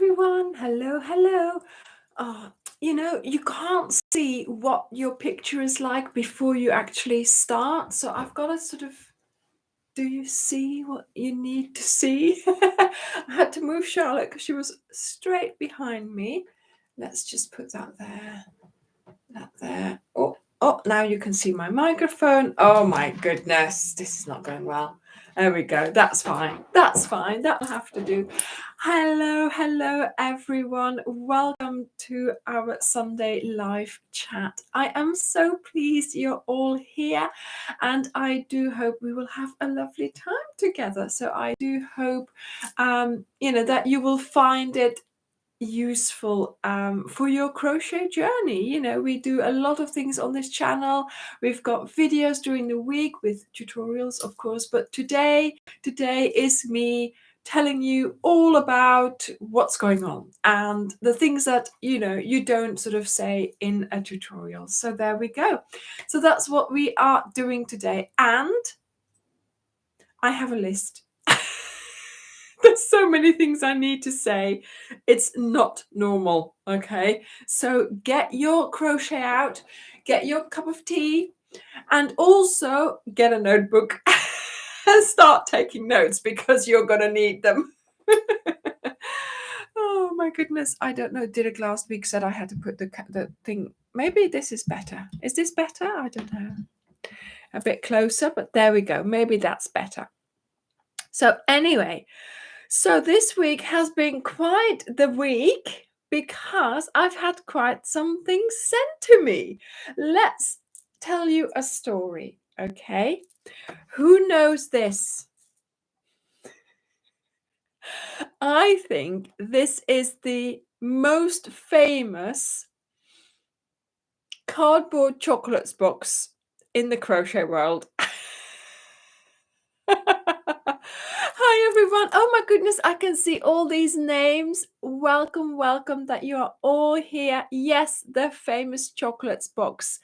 everyone. Hello, hello. Oh, you can't see what your picture is like before you actually start. So I've got to sort of, do you see what you need to see? I had to move Charlotte because she was straight behind me. Let's just put that there. That there. Oh, now you can see my microphone. Oh my goodness, this is not going well. There we go. That's fine. That's fine. That'll have to do. Hello, everyone. Welcome to our Sunday live chat. I am so pleased you're all here, and I do hope we will have a lovely time together. So I do hope, that you will find it useful for your crochet journey. We do a lot of things on this channel. We've got videos during the week with tutorials, of course, but today is me telling you all about what's going on and the things that you don't sort of say in a tutorial. So there we go. So that's what we are doing today, and I have a list. There's so many things I need to say. It's not normal, okay? So get your crochet out, get your cup of tea, and also get a notebook and start taking notes because you're going to need them. Oh my goodness. I don't know. Did it last week said I had to put the thing. Maybe this is better. Is this better? I don't know. A bit closer, but there we go. Maybe that's better. So anyway, so this week has been quite the week because I've had quite some things sent to me. Let's tell you a story, okay? Who knows this? I think this is the most famous cardboard chocolates box in the crochet world. Hi everyone. Oh my goodness, I can see all these names. Welcome that you are all here. Yes, the famous chocolates box.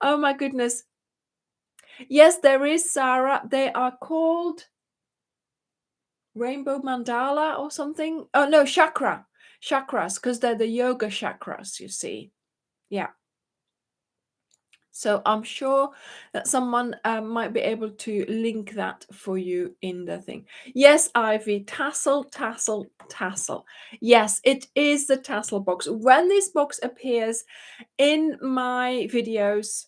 Oh my goodness. Yes, there is, Sarah. They are called Rainbow Mandala or something. Oh no, chakras, because they're the yoga chakras, you see. Yeah. So I'm sure that someone might be able to link that for you in the thing. Yes, Ivy, tassel. Yes, it is the tassel box. When this box appears in my videos,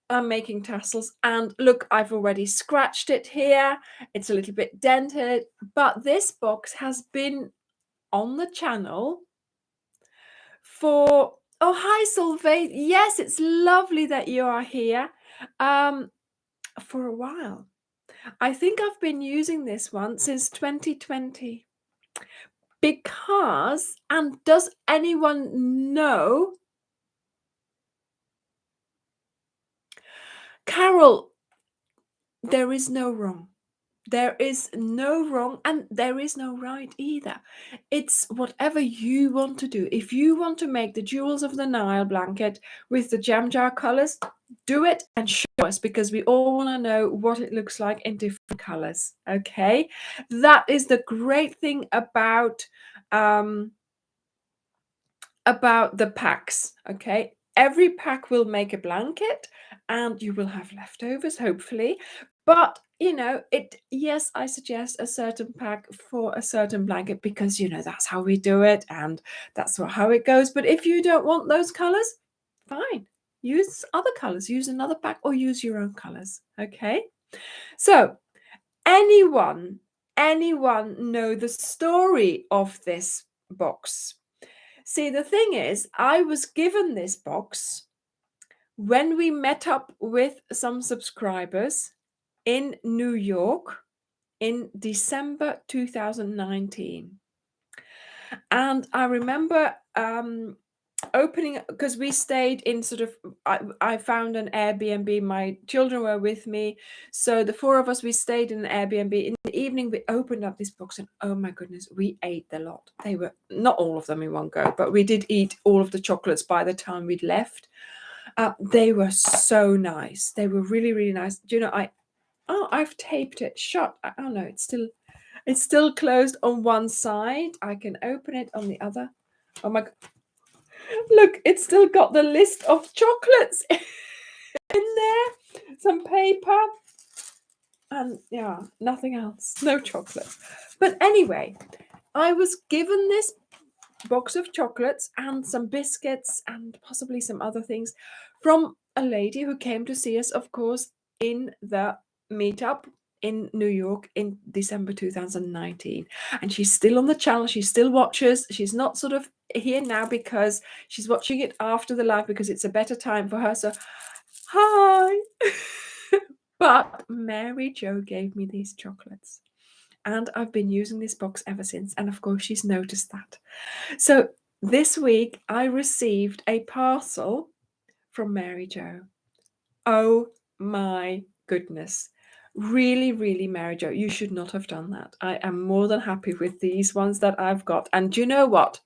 I'm making tassels. And look, I've already scratched it here. It's a little bit dented. But this box has been on the channel for... Oh, hi, Solveig. Yes, it's lovely that you are here. For a while. I think I've been using this one since 2020. Because, and does anyone know? Carol, there is no wrong. There is no wrong and there is no right either. It's whatever you want to do. If you want to make the Jewels of the Nile blanket with the jam jar colors, do it and show us, because we all want to know what it looks like in different colors. Okay, that is the great thing about the packs. Okay, every pack will make a blanket and you will have leftovers, hopefully. But yes, I suggest a certain pack for a certain blanket because that's how we do it and that's how it goes. But if you don't want those colors, fine, use other colors, use another pack or use your own colors. Okay, so anyone know the story of this box? See, the thing is, I was given this box when we met up with some subscribers in New York in December 2019. And I remember opening, because we stayed in sort of, I found an Airbnb. My children were with me. So the four of us, we stayed in an Airbnb. In the evening, we opened up this box and oh my goodness, we ate a lot. They were not all of them in one go, but we did eat all of the chocolates by the time we'd left. They were so nice. They were really, really nice. Do you know, I've taped it shut. Oh no, it's still, It's still closed on one side. I can open it on the other. Oh my God. Look, it's still got the list of chocolates in there. Some paper. And yeah, nothing else. No chocolate. But anyway, I was given this box of chocolates and some biscuits and possibly some other things from a lady who came to see us, of course, in the meetup in New York in December 2019. And she's still on the channel. She still watches. She's not sort of here now because she's watching it after the live because it's a better time for her. So, hi. But Mary Jo gave me these chocolates. And I've been using this box ever since. And of course, she's noticed that. So this week, I received a parcel from Mary Jo. Oh my goodness. Really, really, Mary Jo, you should not have done that. I am more than happy with these ones that I've got. And do you know what?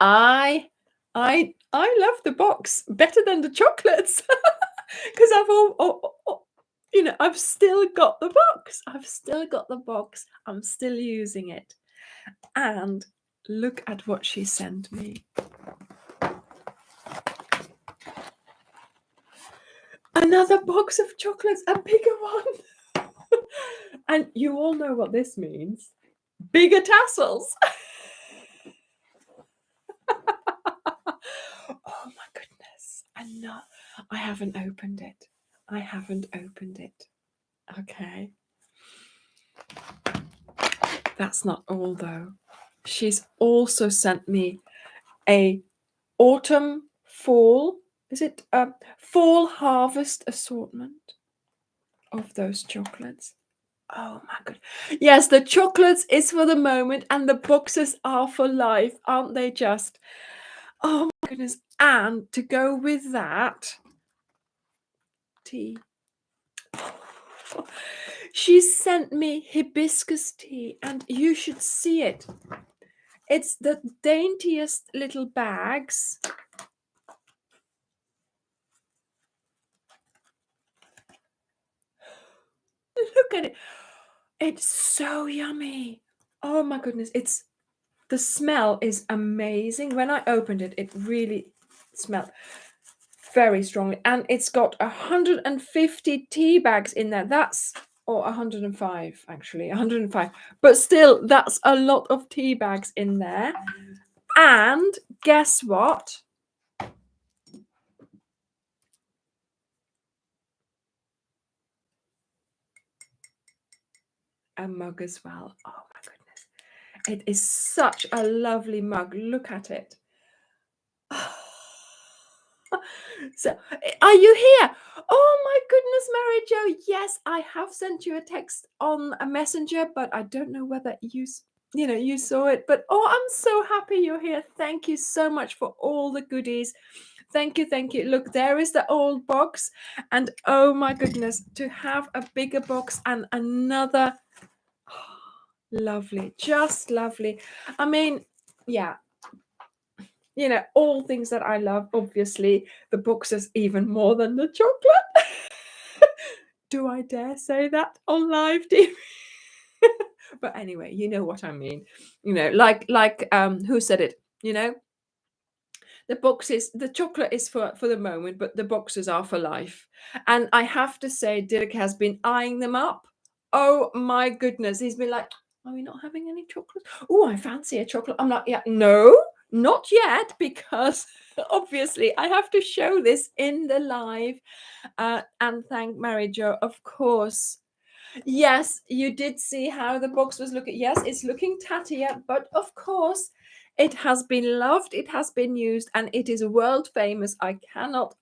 I love the box better than the chocolates because I've still got the box. I've still got the box. I'm still using it. And look at what she sent me. Another box of chocolates, a bigger one. And you all know what this means. Bigger tassels. Oh my goodness. I haven't opened it. I haven't opened it. Okay. That's not all though. She's also sent me a autumn fall. Is it a fall harvest assortment of those chocolates? Oh my god. Yes, the chocolates is for the moment and the boxes are for life, aren't they just? Oh my goodness. And to go with that, tea. She sent me hibiscus tea and you should see it. It's the daintiest little bags. Look at it. It's so yummy. Oh my goodness. The smell is amazing. When I opened it, it really smelled very strongly. And it's got 150 tea bags in there. Or 105, actually. 105. But still, that's a lot of tea bags in there. And guess what? A mug as well. Oh my goodness. It is such a lovely mug. Look at it. So, are you here? Oh my goodness, Mary Jo. Yes, I have sent you a text on a messenger, but I don't know whether you saw it. But oh, I'm so happy you're here. Thank you so much for all the goodies. Thank you, thank you. Look, there is the old box, and oh my goodness, to have a bigger box and another. Lovely, just lovely. I mean, yeah, all things that I love. Obviously, the box is even more than the chocolate. Do I dare say that on live TV? But anyway, you know what I mean. Like who said it? The chocolate is for the moment, but the boxes are for life. And I have to say, Dirk has been eyeing them up. Oh my goodness, he's been like, "Are we not having any chocolate? Oh, I fancy a chocolate." I'm like, "Yeah, no, not yet," because obviously I have to show this in the live. And thank Mary Jo, of course. Yes, you did see how the box was looking. Yes, it's looking tattier, but of course it has been loved, it has been used, and it is world famous. I cannot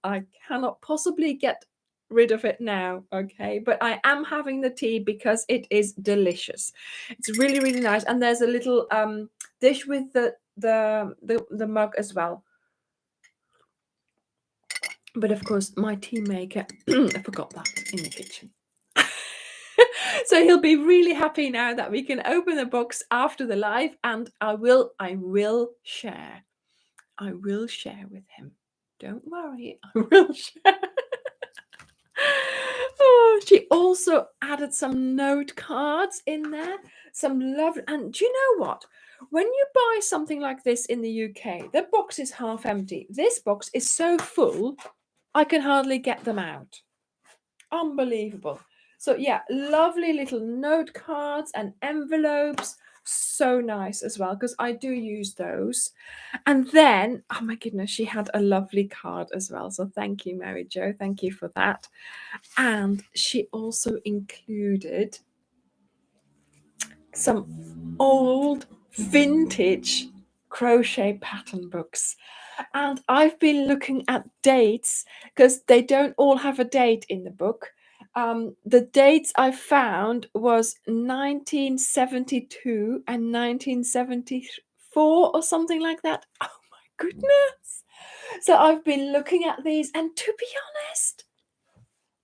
possibly get rid of it now. Okay, but I am having the tea because it is delicious. It's really, really nice. And there's a little dish with the mug as well. But of course, my tea maker, I forgot that in the kitchen. So he'll be really happy now that we can open the box after the live, and I will share. I will share with him. Don't worry, I will share. Oh Oh, she also added some note cards in there. Some lovely. And do you know what? When you buy something like this in the UK, the box is half empty. This box is so full, I can hardly get them out. Unbelievable. So yeah, lovely little note cards and envelopes. So nice as well, because I do use those. And then, oh my goodness, she had a lovely card as well. So thank you, Mary Jo. Thank you for that. And she also included some old vintage crochet pattern books. And I've been looking at dates because they don't all have a date in the book. The dates I found was 1972 and 1974 or something like that. Oh my goodness. So I've been looking at these, and to be honest,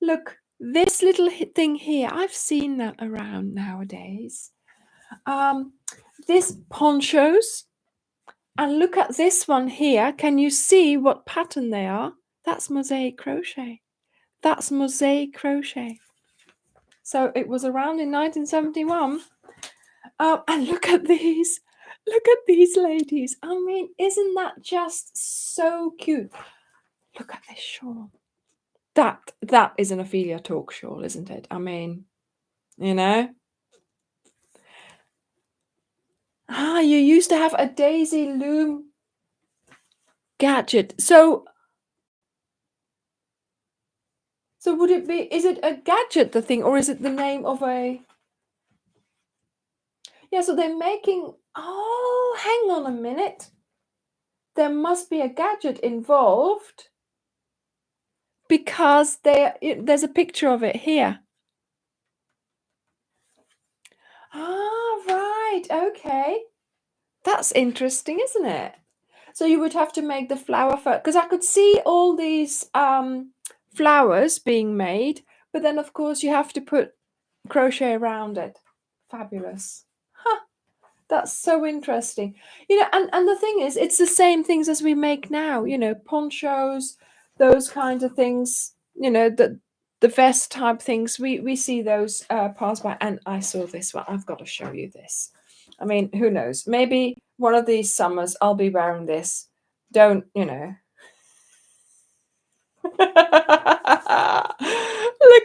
look, this little thing here, I've seen that around nowadays. This ponchos, and look at this one here. Can you see what pattern they are? That's mosaic crochet. That's mosaic crochet. So it was around in 1971. And look at these. Look at these ladies. I mean, isn't that just so cute? Look at this shawl. That is an Ophelia talk shawl, isn't it? I mean, you know. You used to have a daisy loom gadget. So would it be, is it a gadget, the thing, or is it the name of a... Yeah, so they're making... Oh, hang on a minute. There must be a gadget involved because there's a picture of it here. Right. Okay. That's interesting, isn't it? So you would have to make the flower first, because I could see all these flowers being made, but then of course you have to put crochet around it. Fabulous. That's so interesting. And the thing is, it's the same things as we make now, ponchos, those kinds of things, the vest type things. We see those pass by, and I saw this one. I've got to show you this. I mean, who knows? Maybe one of these summers I'll be wearing this. Don't. Look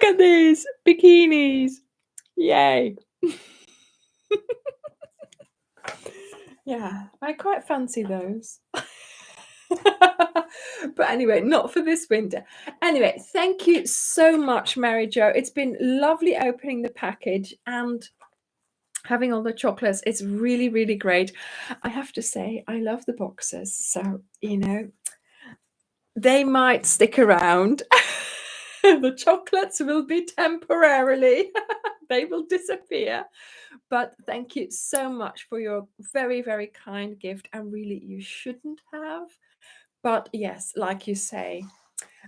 at these bikinis. Yay. Yeah, I quite fancy those. But anyway, not for this winter. Anyway, thank you so much, Mary Jo. It's been lovely opening the package and having all the chocolates. It's really, really great. I have to say, I love the boxes. So, they might stick around. The chocolates will be temporarily. They will disappear. But thank you so much for your very, very kind gift. And really, you shouldn't have. But yes, like you say,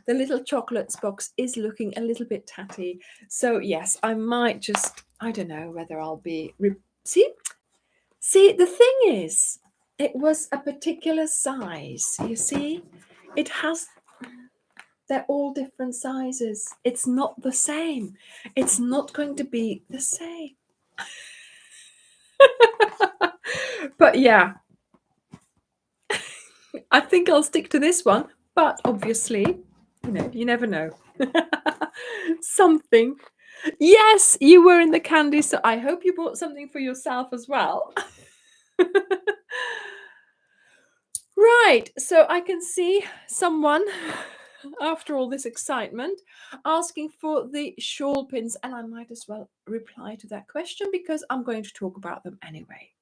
the little chocolates box is looking a little bit tatty. So yes, I might just, I don't know whether I'll be... See, the thing is, it was a particular size. You see, it has... They're all different sizes. It's not the same. It's not going to be the same. But yeah, I think I'll stick to this one. But obviously, you never know. Something. Yes, you were in the candy, so I hope you bought something for yourself as well. Right, so I can see someone, after all this excitement, asking for the shawl pins, and I might as well reply to that question because I'm going to talk about them anyway.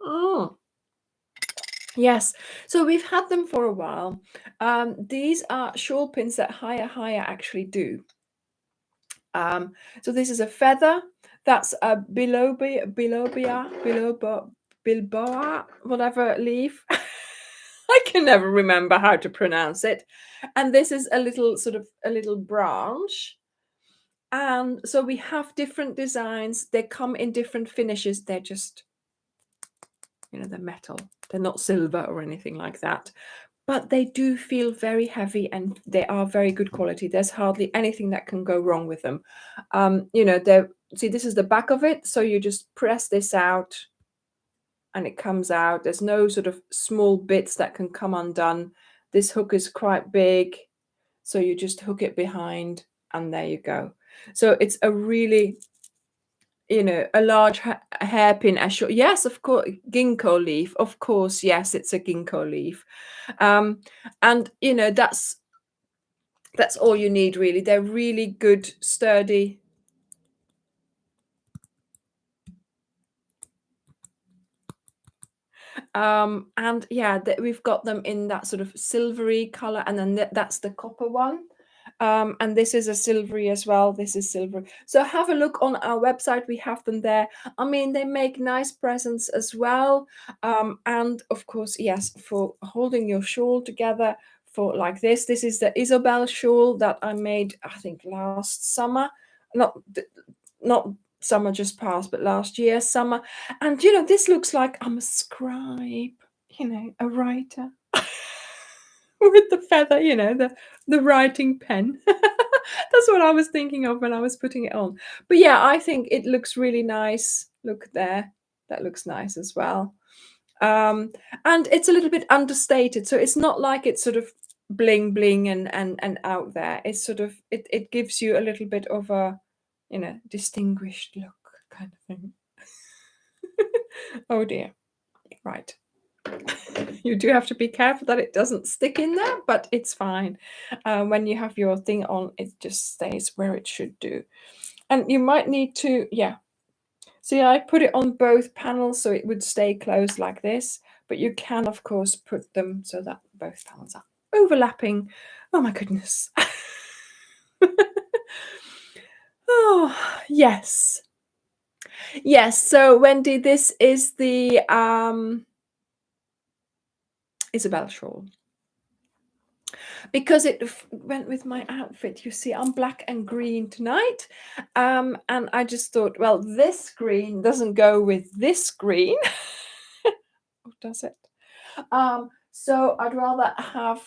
Oh, yes, so we've had them for a while. These are shawl pins that Haya actually do. So this is a feather. That's a bilobia, bilboa, whatever leaf. I can never remember how to pronounce it. And this is a little branch. And so we have different designs. They come in different finishes. They're just, they're metal. They're not silver or anything like that. but they do feel very heavy and they are very good quality. There's hardly anything that can go wrong with them. You know, they're, see, this is the back of it. So you just press this out and it comes out. There's no sort of small bits that can come undone. This hook is quite big. So you just hook it behind and there you go. So it's a really, you know, a large hairpin as short. Yes, of course, ginkgo leaf. Of course, yes, it's a ginkgo leaf. And you know, that's all you need really. They're really good, sturdy. And yeah, we've got them in that sort of silvery color, and then that's the copper one. And this is a silvery as well. This is silver. So have a look on our website. We have them there. I mean, they make nice presents as well. And of course, yes, for holding your shawl together for like this. This is the Isabel shawl that I made, I think, last summer. Not summer just passed, but last year summer. And you know, this looks like I'm a scribe, you know, a writer. With the feather, you know, the writing pen. That's what I was thinking of when I was putting it on. But yeah, I think it looks really nice. Look there. That looks nice as well. And it's a little bit understated. So it's not like it's sort of bling bling and out there. It's sort of it gives you a little bit of a, you know, distinguished look kind of thing. Oh dear. Right. You do have to be careful that it doesn't stick in there, but it's fine. When you have your thing on, it just stays where it should do. And you might need to, yeah. See, I put it on both panels so it would stay closed like this, but you can, of course, put them so that both panels are overlapping. Oh my goodness. Oh, yes. Yes, so Wendy, this is the Isabel shawl. Because it went with my outfit. You see, I'm black and green tonight. And I just thought, well, this green doesn't go with this green. Oh, does it? So I'd rather have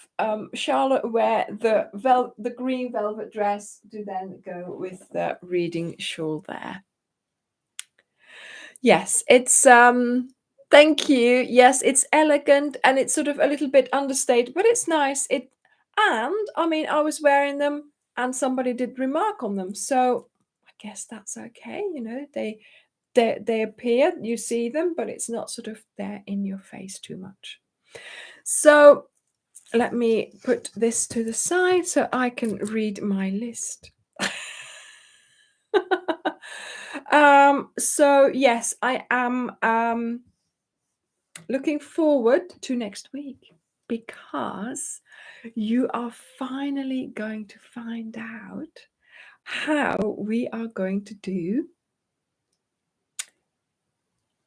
Charlotte wear the green velvet dress to then go with the reading shawl there. Yes, it's thank you. Yes, it's elegant and it's sort of a little bit understated, but it's nice. And I mean, I was wearing them and somebody did remark on them. So I guess that's okay. You know, they appear, you see them, but it's not sort of there in your face too much. So let me put this to the side so I can read my list. So yes, I am looking forward to next week because you are finally going to find out how we are going to do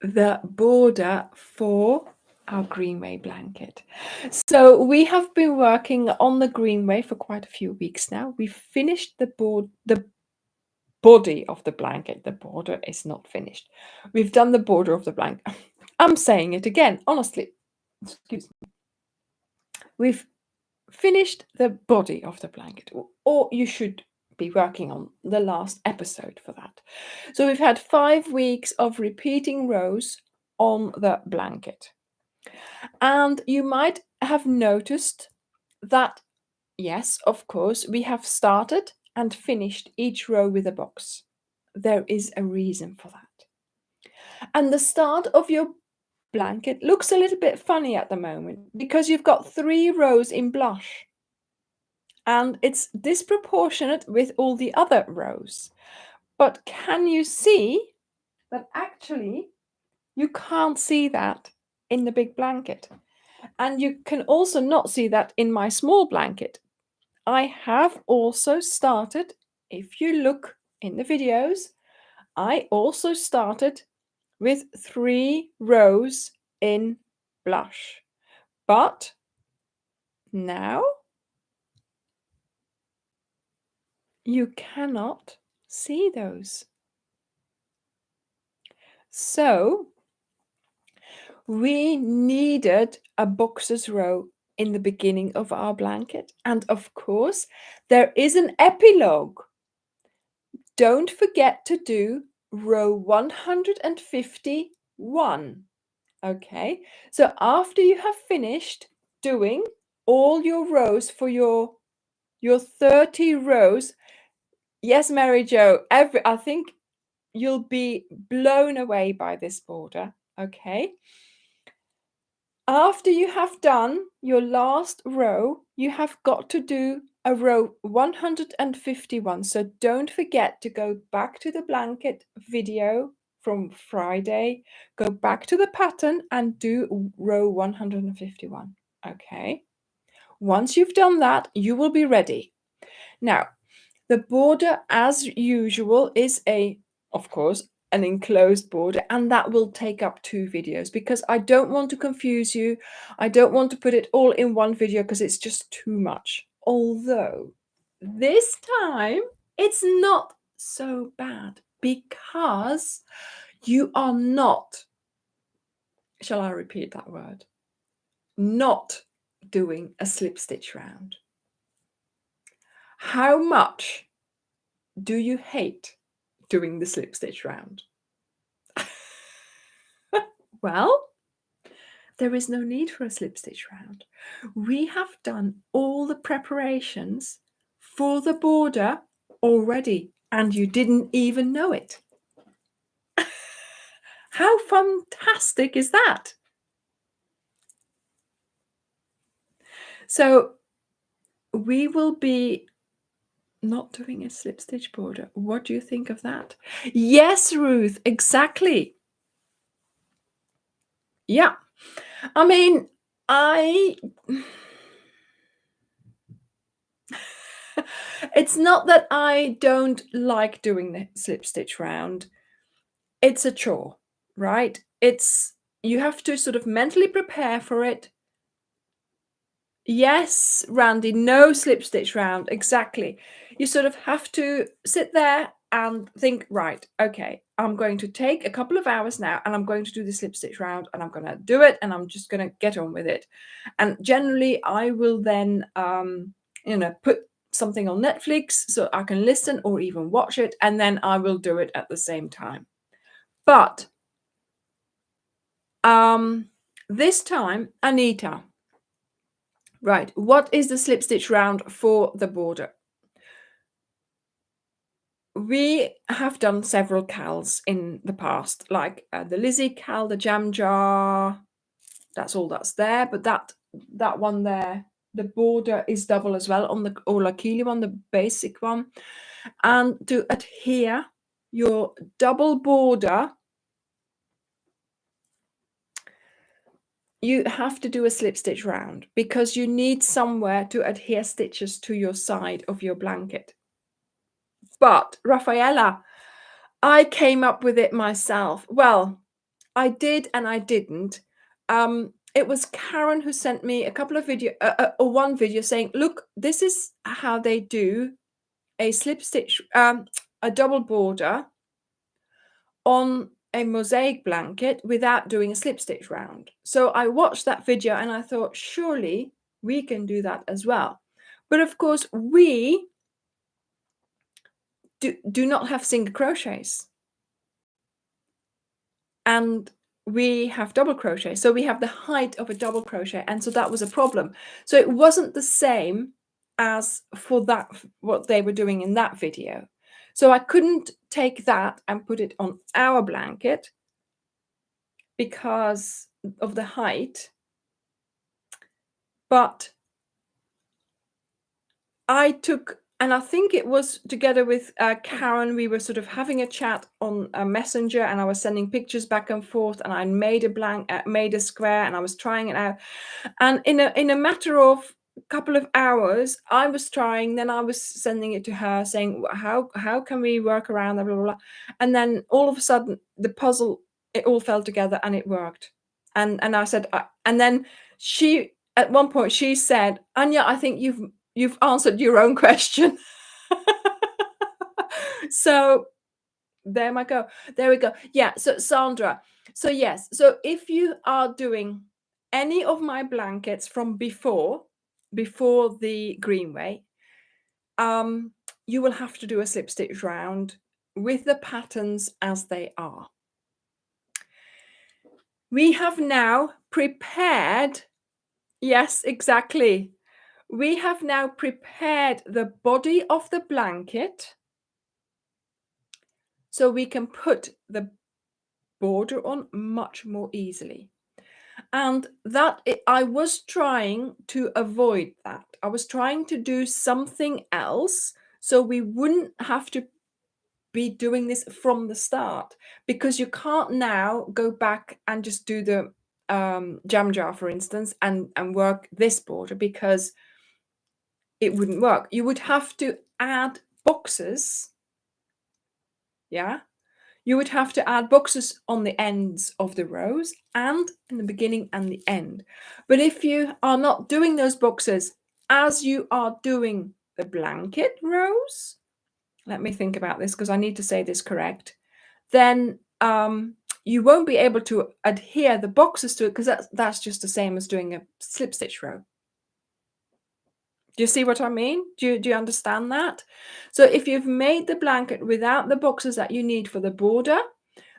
the border for our Greenway blanket. So we have been working on the Greenway for quite a few weeks now. We finished the body of the blanket. The border is not finished. We've done the border of the blanket. I'm saying it again, honestly. Excuse me. We've finished the body of the blanket, or you should be working on the last episode for that. So we've had 5 weeks of repeating rows on the blanket. And you might have noticed that, yes, of course, we have started and finished each row with a box. There is a reason for that. And the start of your blanket looks a little bit funny at the moment because you've got 3 rows in blush. And it's disproportionate with all the other rows. But can you see that actually you can't see that in the big blanket? And you can also not see that in my small blanket. I have also started, if you look in the videos, I also started with 3 rows in blush. But now you cannot see those. So we needed a boxes row in the beginning of our blanket. And of course, there is an epilogue. Don't forget to do row 151. Okay, so after you have finished doing all your rows for your 30 rows, yes, Mary Jo, I think you'll be blown away by this border. Okay, after you have done your last row, you have got to do a row 151. So don't forget to go back to the blanket video from Friday, go back to the pattern and do row 151. Okay, once you've done that, you will be ready. Now, the border, as usual, is of course, an enclosed border, and that will take up 2 videos because I don't want to confuse you. I don't want to put it all in one video because it's just too much. Although this time it's not so bad because you are not, shall I repeat that word? Not doing a slip stitch round. How much do you hate doing the slip stitch round? Well, there is no need for a slip stitch round. We have done all the preparations for the border already, and you didn't even know it. How fantastic is that? So we will be not doing a slip stitch border. What do you think of that? Yes, Ruth, exactly. Yeah. I mean, it's not that I don't like doing the slip stitch round. It's a chore, right? You have to sort of mentally prepare for it. Yes, Randy, no slip stitch round. Exactly. You sort of have to sit there and think, right, okay, I'm going to take a couple of hours now and I'm going to do the slip stitch round and I'm going to do it and I'm just going to get on with it. And generally I will then, put something on Netflix so I can listen or even watch it, and then I will do it at the same time. But this time, Anita, right, what is the slip stitch round for the border? We have done several cals in the past, like the Lizzie cal, the jam jar. That's all that's there, but that one there, the border is double as well on the Olakili one, the basic one. And to adhere your double border, you have to do a slip stitch round because you need somewhere to adhere stitches to your side of your blanket. But Rafaela, I came up with it myself. Well, I did and I didn't. It was Karen who sent me a couple of or one video saying, look, this is how they do a slip stitch, a double border on a mosaic blanket without doing a slip stitch round. So I watched that video and I thought, surely we can do that as well. But of course, we do not have single crochets. And we have double crochet. So we have the height of a double crochet. And so that was a problem. So it wasn't the same as for what they were doing in that video. So I couldn't take that and put it on our blanket because of the height. But I took, and I think it was together with Karen, we were sort of having a chat on a messenger and I was sending pictures back and forth and I made a square and I was trying it out. And in a matter of a couple of hours, I was trying, then I was sending it to her saying, how can we work around that, blah, blah, blah. And then all of a sudden the puzzle, it all fell together and it worked. And I said, and then she, at one point she said, Anya, I think you've answered your own question. So there we go. Yeah. So Sandra. So yes. So if you are doing any of my blankets from before the Greenway, you will have to do a slip stitch round with the patterns as they are. We have now prepared, yes, exactly. We have now prepared the body of the blanket so we can put the border on much more easily. And I was trying to avoid that. I was trying to do something else so we wouldn't have to be doing this from the start, because you can't now go back and just do the jam jar, for instance, and work this border, because it wouldn't work. You would have to add boxes. Yeah. You would have to add boxes on the ends of the rows and in the beginning and the end. But if you are not doing those boxes as you are doing the blanket rows, let me think about this because I need to say this correct, then you won't be able to adhere the boxes to it, because that's just the same as doing a slip stitch row. Do you see what I mean? Do you understand that? So if you've made the blanket without the boxes that you need for the border,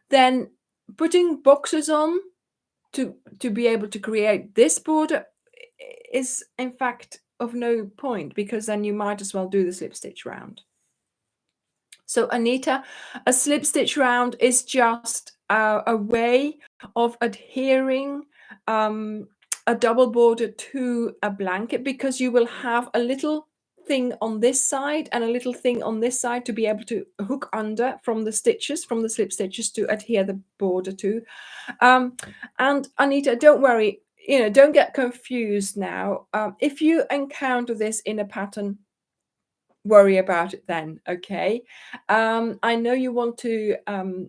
then putting boxes on to be able to create this border is in fact of no point, because then you might as well do the slip stitch round. So Anita, a slip stitch round is just a way of adhering a double border to a blanket, because you will have a little thing on this side and a little thing on this side to be able to hook under from the stitches, from the slip stitches, to adhere the border to. And Anita, don't worry, don't get confused now. If you encounter this in a pattern, worry about it then. Okay. I know you want to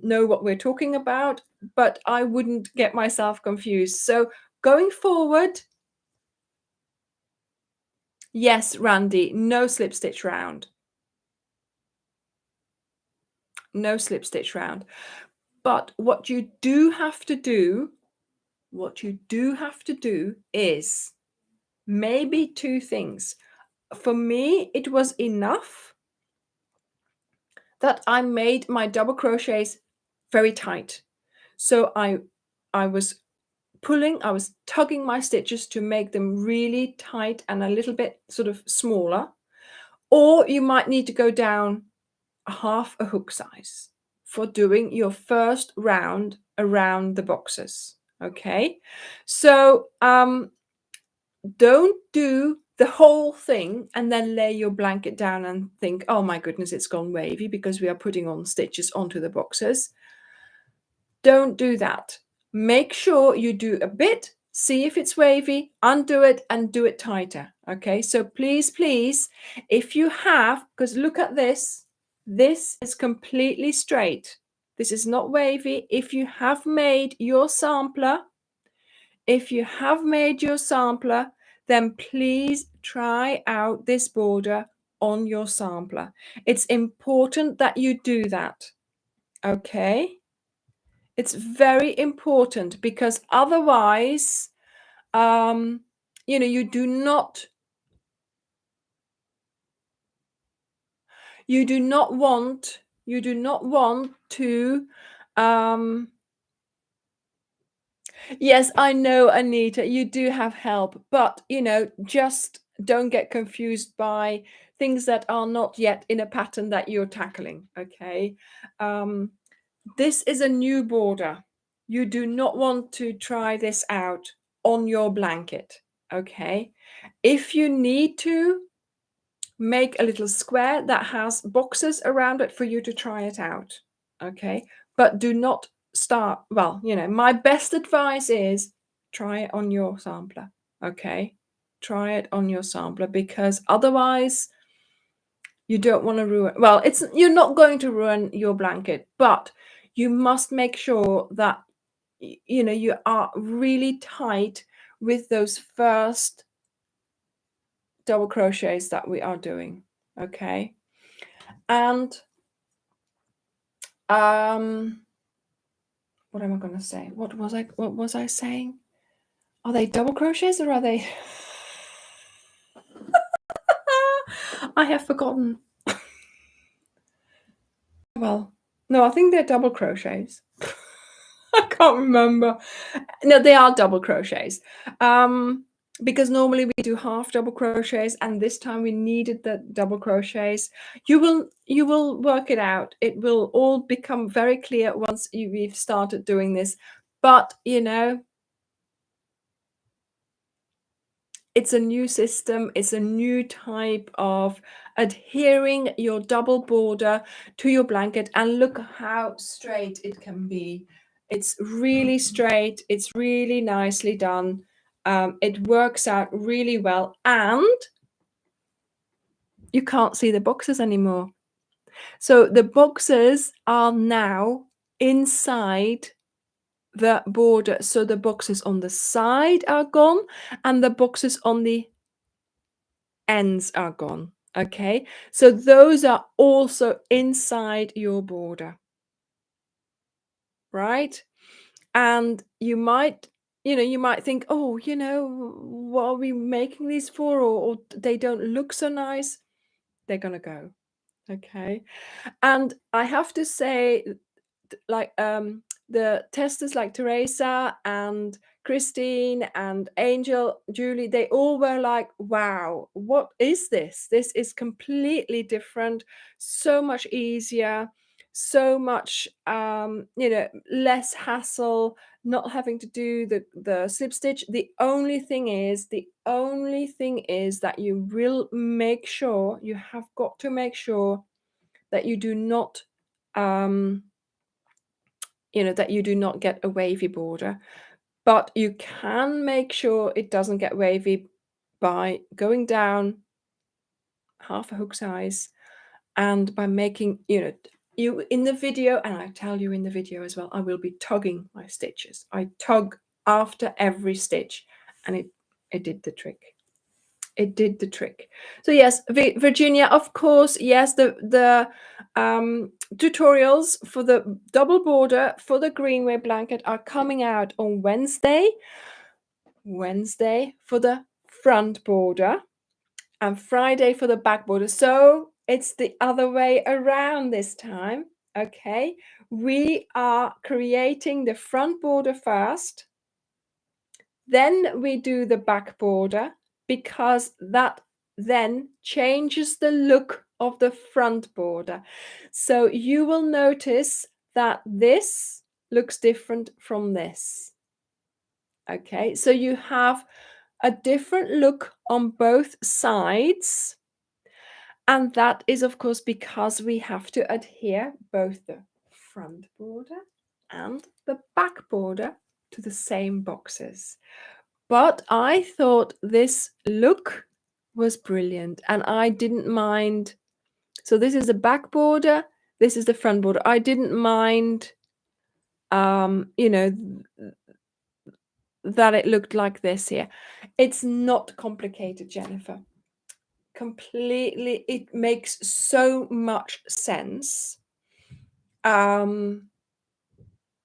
know what we're talking about, but I wouldn't get myself confused. So going forward, yes, Randy, no slip stitch round. No slip stitch round. But what you do have to do is maybe two things. For me, it was enough that I made my double crochets very tight. So I was tugging my stitches to make them really tight and a little bit sort of smaller. Or you might need to go down half a hook size for doing your first round around the boxes. Okay, so don't do the whole thing and then lay your blanket down and think, oh my goodness, it's gone wavy because we are putting on stitches onto the boxes. Don't do that. Make sure you do a bit, see if it's wavy, undo it and do it tighter. Okay, so please, if you have, because look at this, this is completely straight. This is not wavy. If you have made your sampler, then please try out this border on your sampler. It's important that you do that. Okay. It's very important, because otherwise, you do not want to. Yes, I know, Anita, you do have help, but just don't get confused by things that are not yet in a pattern that you're tackling. Okay. This is a new border. You do not want to try this out on your blanket. Okay. If you need to, make a little square that has boxes around it for you to try it out. Okay. But do not start. Well, my best advice is try it on your sampler. Okay. Try it on your sampler, because otherwise you don't want to ruin. Well, you're not going to ruin your blanket, but you must make sure that you are really tight with those first double crochets that we are doing. Okay. And what am I going to say? What was I saying? Are they double crochets or are they? I have forgotten. Well, no, I think they're double crochets. I can't remember. No, they are double crochets. Because normally we do half double crochets, and this time we needed the double crochets. You will work it out. It will all become very clear once we've started doing this. But it's a new system. It's a new type of adhering your double border to your blanket, and look how straight it can be. It's really straight. It's really nicely done. It works out really well, and you can't see the boxes anymore. So the boxes are now inside the border. So the boxes on the side are gone, and the boxes on the ends are gone. Okay, so those are also inside your border, right? And you might think, oh, what are we making these for, or they don't look so nice. They're gonna go. Okay, and I have to say, like the testers like Teresa and Christine and Angel, Julie, they all were like, wow, what is this? This is completely different, so much easier, so much less hassle, not having to do the slip stitch. The only thing is that you have got to make sure that you do not that you do not get a wavy border, but you can make sure it doesn't get wavy by going down half a hook size, and by making you in the video, and I tell you in the video as well, I will be tugging my stitches. I tug after every stitch, and it did the trick. It did the trick. So yes, Virginia, of course, yes, the tutorials for the double border for the Greenway blanket are coming out on Wednesday for the front border, and Friday for the back border. So it's the other way around this time. Okay, we are creating the front border first, then we do the back border, because that then changes the look of the front border. So you will notice that this looks different from this. Okay, so you have a different look on both sides, and that is of course because we have to adhere both the front border and the back border to the same boxes. But I thought this look was brilliant, and I didn't mind. So this is the back border, this is the front border. I didn't mind, that it looked like this here. It's not complicated, Jennifer. Completely, it makes so much sense.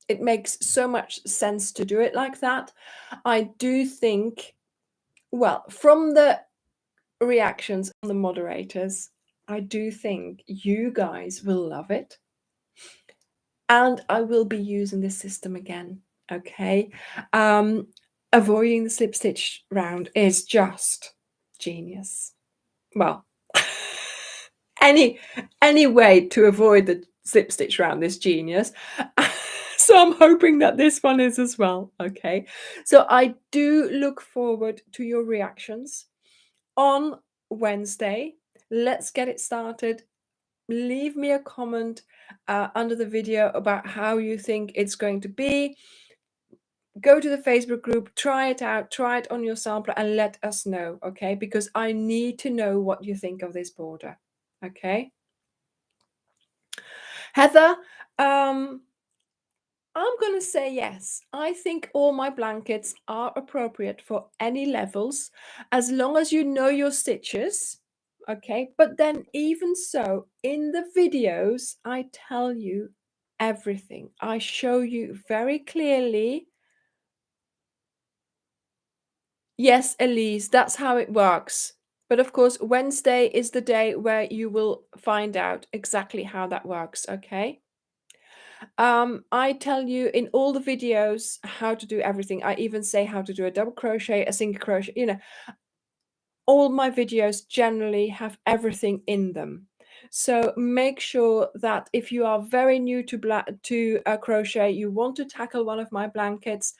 It makes so much sense to do it like that. I do think, well, from the reactions on the moderators, I do think you guys will love it, and I will be using this system again. Okay, avoiding the slip stitch round is just genius. Well, any way to avoid the slip stitch round is genius. So I'm hoping that this one is as well. Okay, so I do look forward to your reactions on Wednesday. Let's get it started. Leave me a comment under the video about how you think it's going to be. Go to the Facebook group, try it out, try it on your sampler, and let us know, okay? Because I need to know what you think of this border, okay? Heather, I'm going to say yes. I think all my blankets are appropriate for any levels, as long as you know your stitches, okay? But then even so, in the videos, I tell you everything. I show you very clearly Yes, Elise, that's how it works. But of course, Wednesday is the day where you will find out exactly how that works, okay? I tell you in all the videos how to do everything. I even say how to do a double crochet, a single crochet, all my videos generally have everything in them. So make sure that if you are very new to crochet, you want to tackle one of my blankets,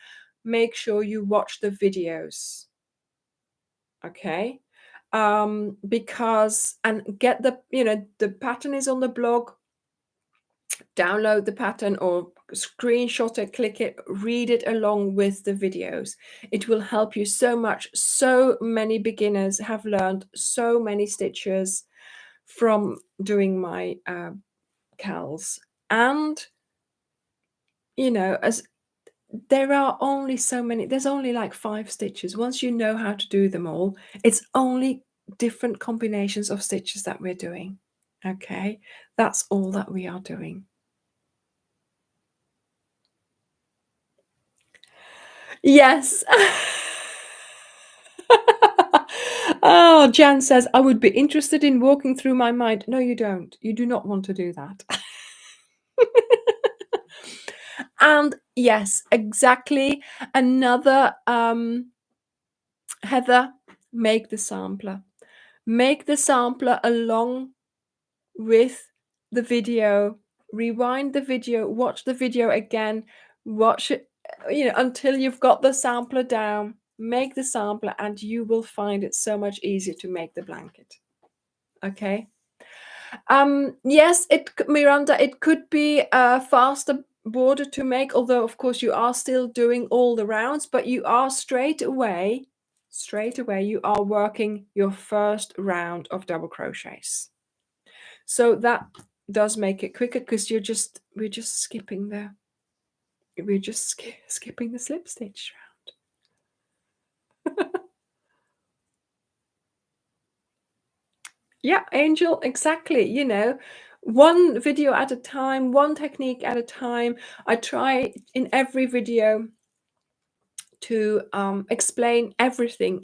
make sure you watch the videos. Okay, because and get the pattern is on the blog. Download the pattern or screenshot it, click it, read it along with the videos. It will help you so much. So many beginners have learned so many stitches from doing my cals. And as there are only so many, there's only like 5 stitches. Once you know how to do them all, it's only different combinations of stitches that we're doing. Okay, that's all that we are doing. Yes. Oh, Jan says, I would be interested in walking through my mind. No, you don't. You do not want to do that. And yes, exactly. Another Heather, make the sampler. Make the sampler along with the video. Rewind the video, watch the video again, watch it, until you've got the sampler down. Make the sampler and you will find it so much easier to make the blanket. Okay. Yes, Miranda, it could be a faster border to make, although of course you are still doing all the rounds, but you are straight away you are working your first round of double crochets. So that does make it quicker because we're just skipping skipping the slip stitch round. Yeah, Angel, exactly. One video at a time, one technique at a time. I try in every video to explain everything,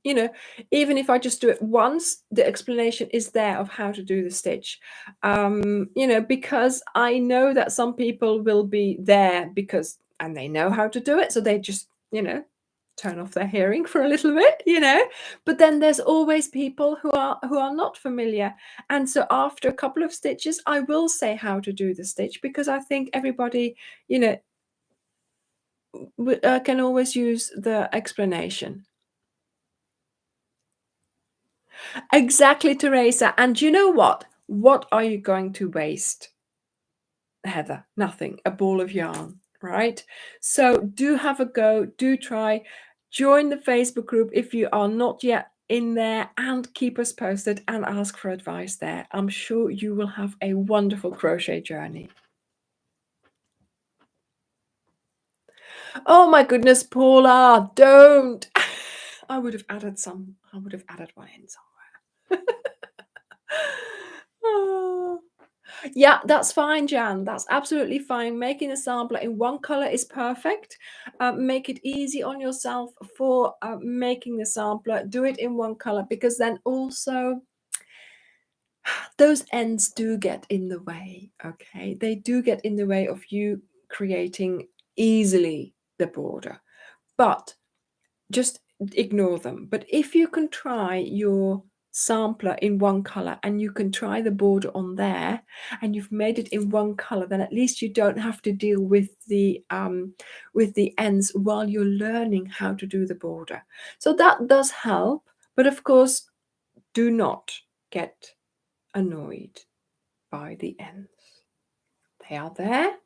even if I just do it once, the explanation is there of how to do the stitch. Because I know that some people will be there and they know how to do it, so they just turn off their hearing for a little bit, but then there's always people who are not familiar, and so after a couple of stitches I will say how to do the stitch, because I think everybody can always use the explanation. Exactly, Teresa. And you know what? What are you going to waste, Heather? Nothing. A ball of yarn, right? So do have a go. Do try. Join the Facebook group if you are not yet in there, and keep us posted and ask for advice there. I'm sure you will have a wonderful crochet journey. Oh my goodness, Paula, don't. I would have added one in somewhere. Oh. Yeah, that's fine, Jan. That's absolutely fine. Making a sampler in one color is perfect. Make it easy on yourself for making the sampler. Do it in one color, because then also those ends do get in the way. Okay, they do get in the way of you creating easily the border, but just ignore them. But if you can try your sampler in one color and you can try the border on there and you've made it in one color, then at least you don't have to deal with the ends while you're learning how to do the border. So that does help, but of course do not get annoyed by the ends. They are there.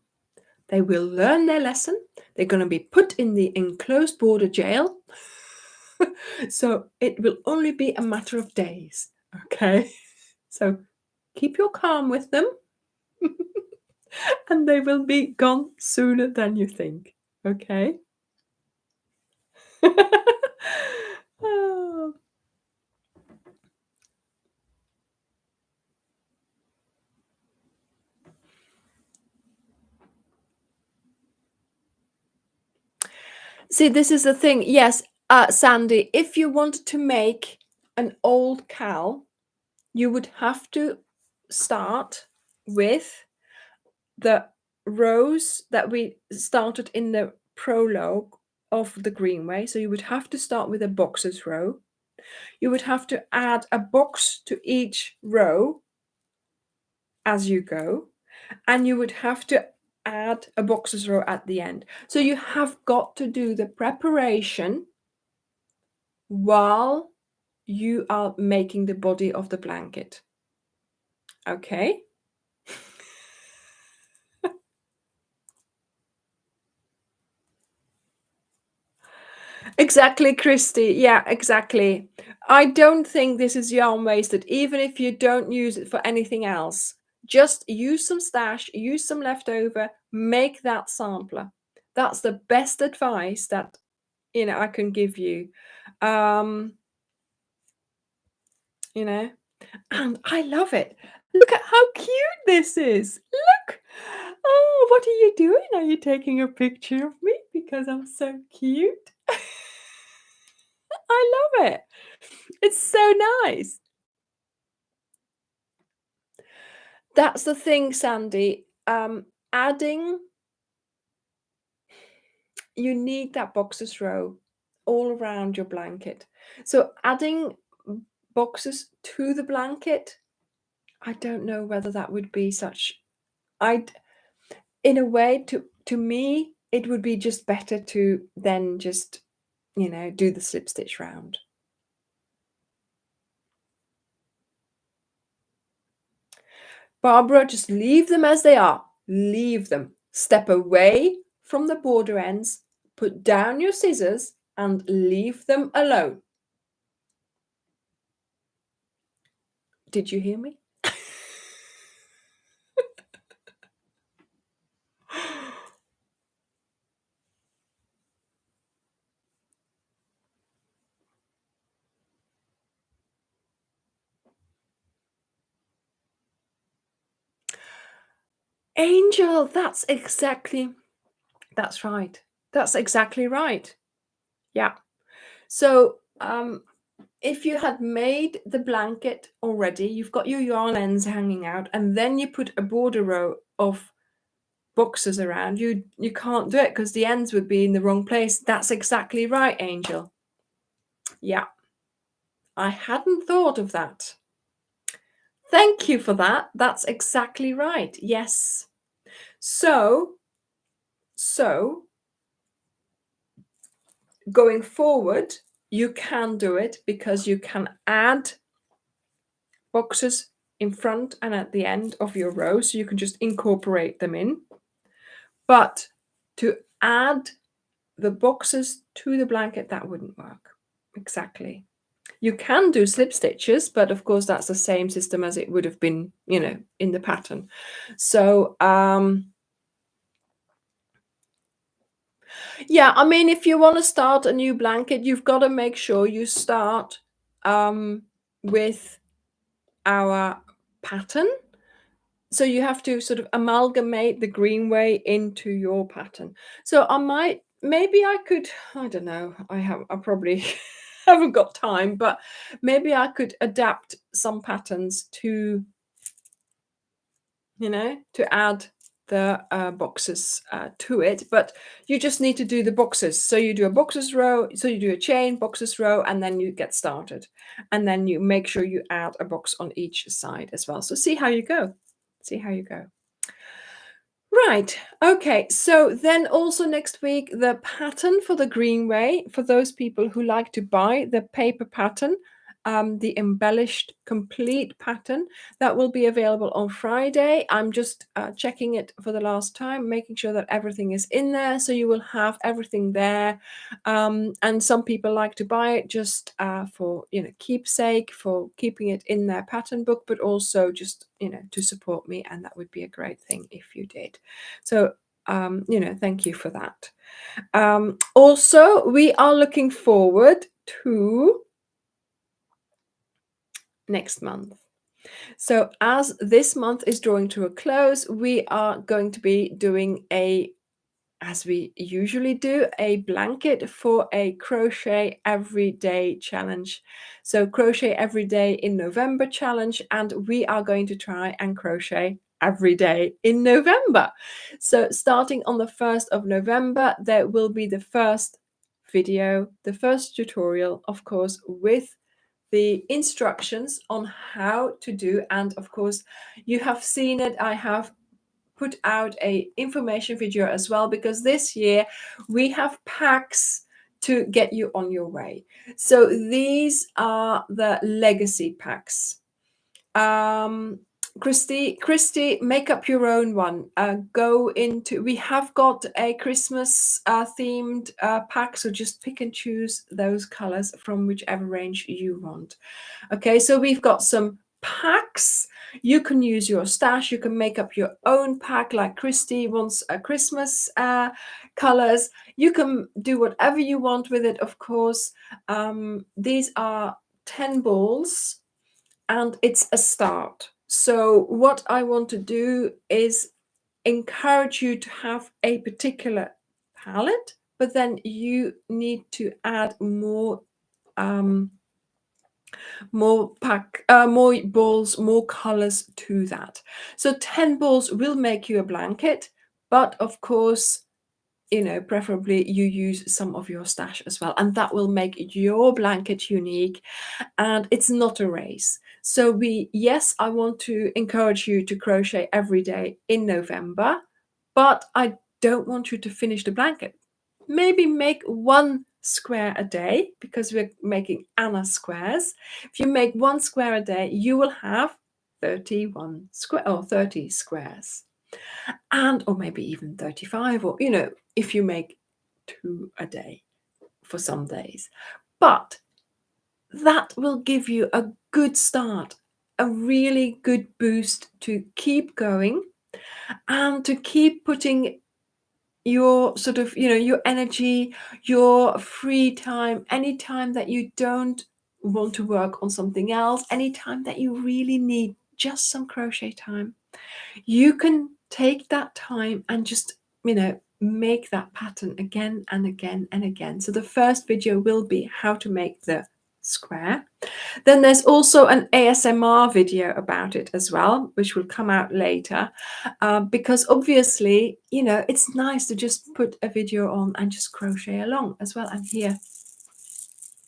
They will learn their lesson. They're going to be put in the enclosed border jail. So it will only be a matter of days. Okay. So keep your calm with them. And they will be gone sooner than you think. Okay. Oh. See, this is the thing. Yes, Sandy, if you wanted to make an old cowl, you would have to start with the rows that we started in the prologue of the Greenway. So you would have to start with a boxes row. You would have to add a box to each row as you go, and you would have to add a boxes row at the end. So you have got to do the preparation while you are making the body of the blanket. Okay? Exactly, Christy. Yeah, exactly. I don't think this is yarn wasted, even if you don't use it for anything else. Just use some stash, use some leftover, make that sampler. That's the best advice that I can give you. Um, you know, and I love it. Look at how cute this is. Look. Oh, what are you doing? Are you taking a picture of me because I'm so cute? I love it. It's so nice. That's the thing, Sandy. Adding, you need that boxes row all around your blanket. So adding boxes to the blanket, I don't know whether that would be such. I'd, in a way, to me, it would be just better to then just, do the slip stitch round. Barbara, just leave them as they are. Leave them. Step away from the border ends, put down your scissors, and leave them alone. Did you hear me? Angel, that's right. That's exactly right. Yeah. So, if you had made the blanket already, you've got your yarn ends hanging out, and then you put a border row of boxes around, you can't do it because the ends would be in the wrong place. That's exactly right, Angel. Yeah. I hadn't thought of that. Thank you for that. That's exactly right. Yes. So going forward, you can do it because you can add boxes in front and at the end of your row, so you can just incorporate them in. But to add the boxes to the blanket, that wouldn't work. Exactly. You can do slip stitches, but of course that's the same system as it would have been, in the pattern. So yeah, I mean, if you want to start a new blanket, you've got to make sure you start with our pattern. So you have to sort of amalgamate the Greenway into your pattern. So maybe I could, I don't know, I probably haven't got time, but maybe I could adapt some patterns to to add the boxes to it, but you just need to do the boxes. So you do a boxes row, so you do a chain, boxes row, and then you get started. And then you make sure you add a box on each side as well. So see how you go. See how you go. Right. Okay. So then also next week, the pattern for the Greenway, for those people who like to buy the paper pattern, the embellished complete pattern, that will be available on Friday. I'm just checking it for the last time, making sure that everything is in there. So you will have everything there. And some people like to buy it just for, keepsake, for keeping it in their pattern book, but also just, to support me. And that would be a great thing if you did. So, thank you for that. Also, we are looking forward to next month. So as this month is drawing to a close, we are going to be doing a as we usually do, a blanket for a crochet every day challenge. So crochet every day in November challenge, and we are going to try and crochet every day in November. So starting on the 1st of November, there will be the first video, the first tutorial, of course, with the instructions on how to do. And of course, you have seen it. I have put out a information video as well, because this year we have packs to get you on your way. So these are the legacy packs. Christy, make up your own one. We have got a Christmas themed pack, so just pick and choose those colors from whichever range you want. Okay, so we've got some packs. You can use your stash. You can make up your own pack, like Christy wants a Christmas colors. You can do whatever you want with it, of course. These are 10 balls, and it's a start. So what I want to do is encourage you to have a particular palette, but then you need to add more more balls, more colors to that. So 10 balls will make you a blanket, but of course, preferably you use some of your stash as well, and that will make your blanket unique. And it's not a race. So yes, I want to encourage you to crochet every day in November, but I don't want you to finish the blanket. Maybe make one square a day, because we're making Anna squares. If you make one square a day, you will have 31 square or 30 squares, or maybe even 35, or if you make 2 a day for some days. But that will give you a good start, a really good boost to keep going and to keep putting your sort of, your energy, your free time, any time that you don't want to work on something else, any time that you really need just some crochet time, you can take that time and just, make that pattern again and again and again. So the first video will be how to make the square. Then there's also an ASMR video about it as well, which will come out later, because obviously, it's nice to just put a video on and just crochet along as well and hear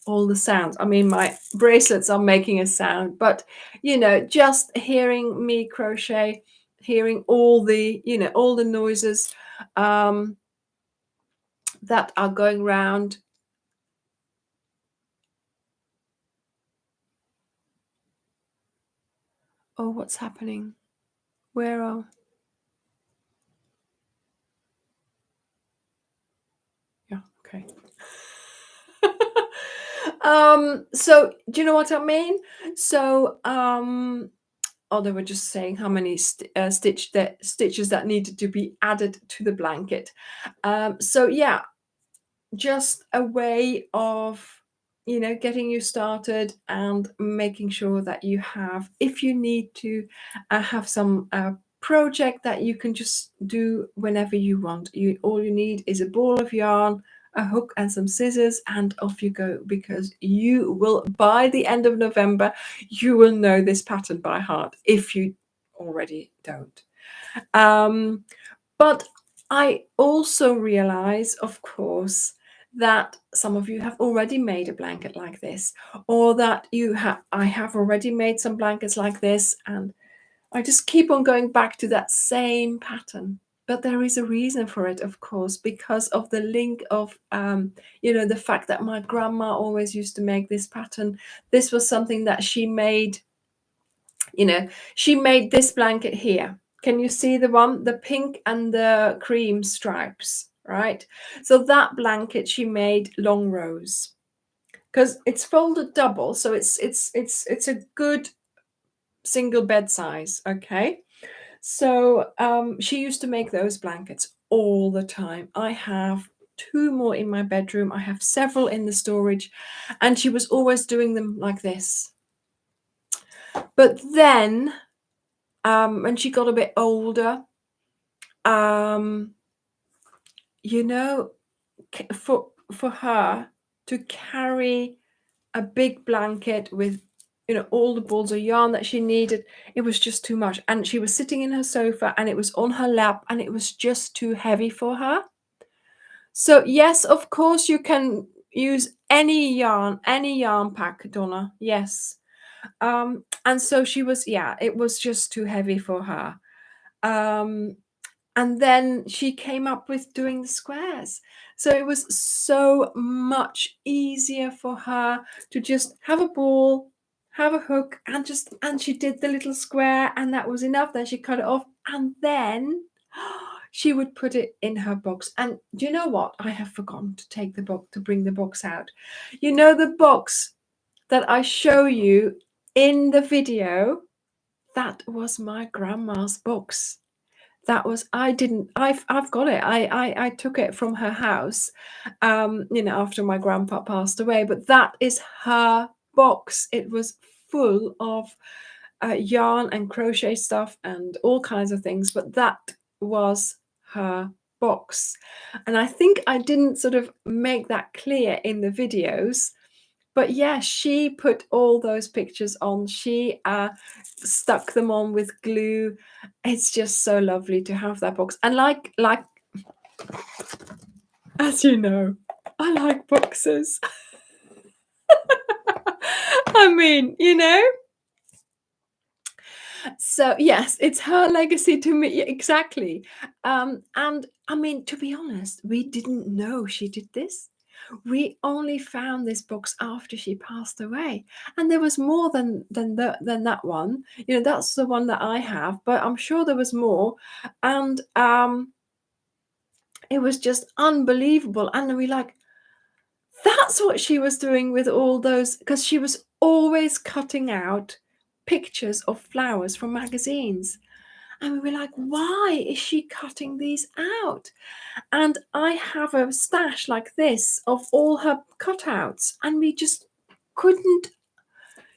all the sounds. I mean, my bracelets are making a sound, but just hearing me crochet, hearing all the noises that are going around. Oh, what's happening? Where are... Yeah, okay. So do you know what I mean? So they were just saying how many stitches that needed to be added to the blanket. So yeah, just a way of getting you started and making sure that you have, if you need to have some project that you can just do whenever you want. All you need is a ball of yarn, a hook and some scissors, and off you go, because you will, by the end of November, you will know this pattern by heart if you already don't. But I also realize, of course, that some of you have already made a blanket like this, or that I have already made some blankets like this, and I just keep on going back to that same pattern. But there is a reason for it, of course, because of the link of, the fact that my grandma always used to make this pattern. This was something that she made, she made this blanket here. Can you see the pink and the cream stripes, right? So that blanket she made long rows, because it's folded double, so it's a good single bed size. Okay, so she used to make those blankets all the time. I have 2 more in my bedroom. I have several in the storage, and she was always doing them like this. But then when she got a bit older, you know, for her to carry a big blanket with, you know, all the balls of yarn that she needed, it was just too much. And she was sitting in her sofa and it was on her lap and it was just too heavy for her. So yes, of course you can use any yarn pack, Donna. Yes. And so she was, yeah, it was just too heavy for her. Um, and then she came up with doing the squares. So it was so much easier for her to just have a ball, have a hook, and she did the little square, and that was enough. Then she cut it off, and then she would put it in her box. And do you know what? I have forgotten to take the box, to bring the box out. You know, the box that I show you in the video, that was my grandma's box. That was, I've got it. I took it from her house, you know, after my grandpa passed away. But that is her box. It was full of yarn and crochet stuff and all kinds of things. But that was her box. And I think I didn't sort of make that clear in the videos. But yeah, she put all those pictures on. She stuck them on with glue. It's just so lovely to have that box. And like as you know, I like boxes. I mean, you know. So yes, it's her legacy to me. Yeah, exactly. And I mean, to be honest, we didn't know she did this. We only found this box after she passed away, and there was more than that one. You know, that's the one that I have, but I'm sure there was more. And it was just unbelievable. And we like, that's what she was doing with all those, because she was always cutting out pictures of flowers from magazines. And we were like, why is she cutting these out? And I have a stash like this of all her cutouts, and we just couldn't,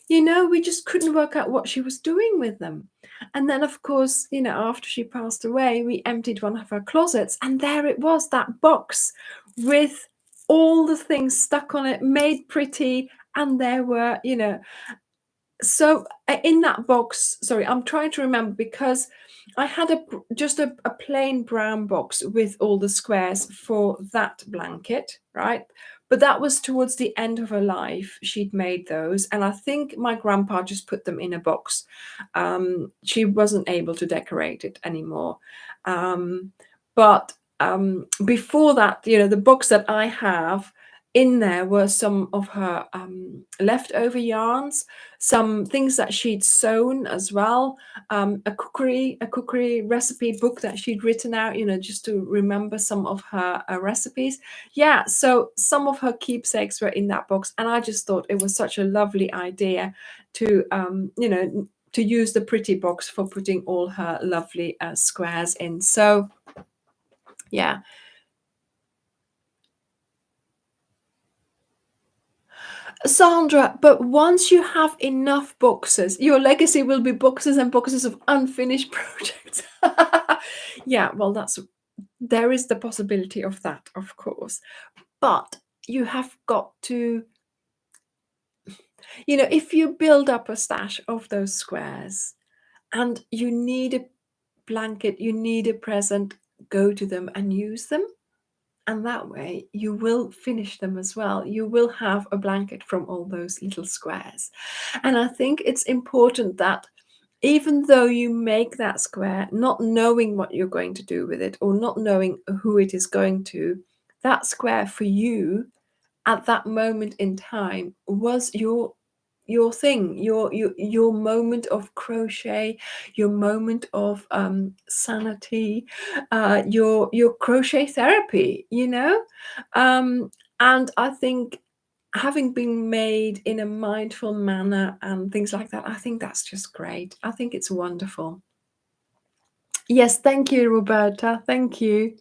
you know, we just couldn't work out what she was doing with them. And then, of course, you know, after she passed away, we emptied one of her closets, and there it was, that box with all the things stuck on it, made pretty. And there were, you know, so in that box, sorry, I'm trying to remember, because I had just a plain brown box with all the squares for that blanket, right? But that was towards the end of her life. She'd made those, and I think my grandpa just put them in a box. She wasn't able to decorate it anymore. But before that, you know, the box that I have, in there were some of her leftover yarns, some things that she'd sewn as well, a cookery recipe book that she'd written out, you know, just to remember some of her recipes. Yeah, so some of her keepsakes were in that box, and I just thought it was such a lovely idea to, you know, to use the pretty box for putting all her lovely squares in. So yeah. Sandra, but once you have enough boxes, your legacy will be boxes and boxes of unfinished projects. Yeah, well, there is the possibility of that, of course. But you have got to, you know, if you build up a stash of those squares and you need a blanket, you need a present, go to them and use them. And that way you will finish them as well. You will have a blanket from all those little squares. And I think it's important that even though you make that square, not knowing what you're going to do with it or not knowing who it is going to, that square for you at that moment in time was your thing, your moment of crochet, your moment of sanity, your crochet therapy, you know. And I think having been made in a mindful manner and things like that, I think that's just great. I think it's wonderful. Yes, thank you, Roberta. Thank you.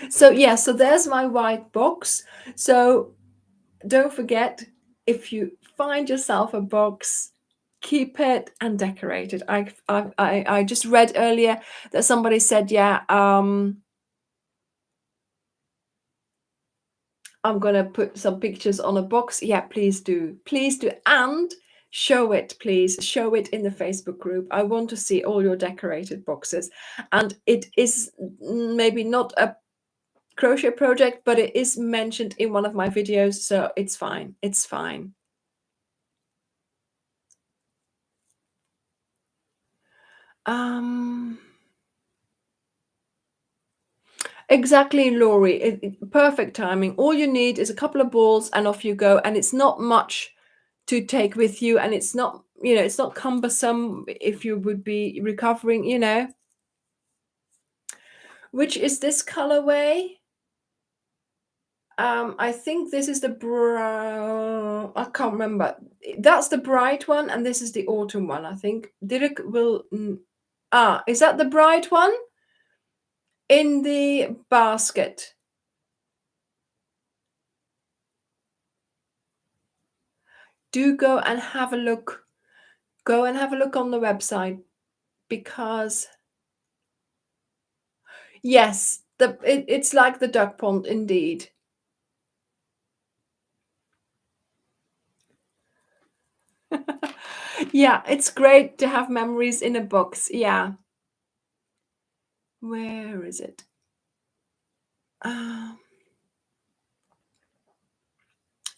So yeah, so there's my white box. So don't forget, if you find yourself a box, keep it and decorate it. I just read earlier that somebody said, yeah, I'm gonna put some pictures on a box. Yeah, please do. Please do. And show it, please. Show it in the Facebook group. I want to see all your decorated boxes. And it is maybe not a crochet project, but it is mentioned in one of my videos, so it's fine. It's fine. Exactly, Laurie. Perfect timing. All you need is a couple of balls and off you go. And it's not much to take with you. And it's not, it's not cumbersome if you would be recovering. Which is this colorway? I think this is the brown. I can't remember. That's the bright one, and this is the autumn one, I think. Dirk will. Is that the bright one? In the basket. Do go and have a look. Go and have a look on the website, because yes, it's like the duck pond indeed. Yeah, it's great to have memories in a box. Yeah. Where is it?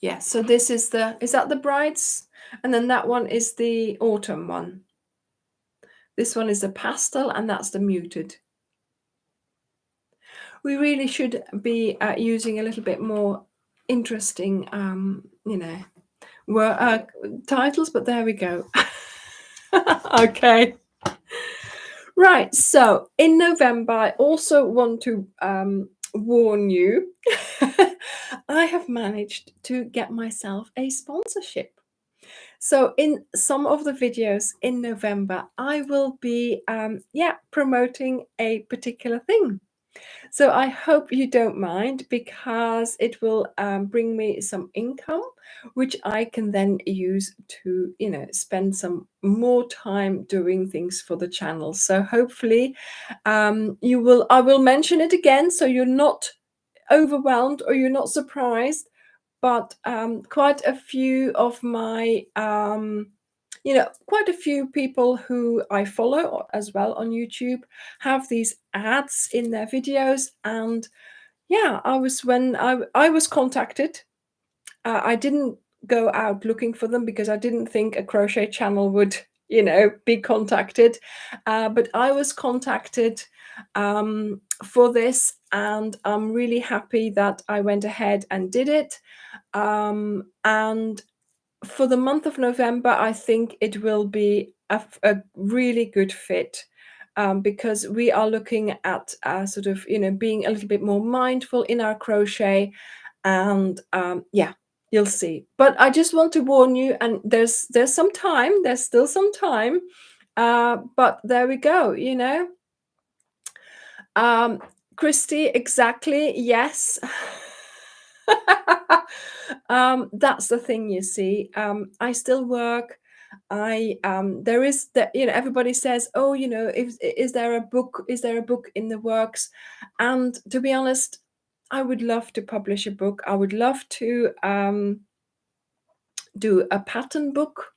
Yeah, so this is that the brights? And then that one is the autumn one. This one is the pastel, and that's the muted. We really should be using a little bit more interesting, titles, but there we go. Okay. Right, so in November, I also want to warn you, I have managed to get myself a sponsorship. So in some of the videos in November, I will be promoting a particular thing. So I hope you don't mind, because it will bring me some income, which I can then use to, spend some more time doing things for the channel. So hopefully I will mention it again, so you're not overwhelmed or you're not surprised. But quite a few of my quite a few people who I follow as well on YouTube have these ads in their videos. And yeah, I was contacted. I didn't go out looking for them, because I didn't think a crochet channel would, be contacted. But I was contacted for this, and I'm really happy that I went ahead and did it. And for the month of November, I think it will be a really good fit, because we are looking at sort of, being a little bit more mindful in our crochet. And yeah, you'll see. But I just want to warn you, and there's some time. There's still some time. But there we go, Christy, exactly. Yes. That's the thing, you see. I still work. There is that, everybody says, oh, is there a book in the works? And to be honest, I would love to publish a book. I would love to do a pattern book.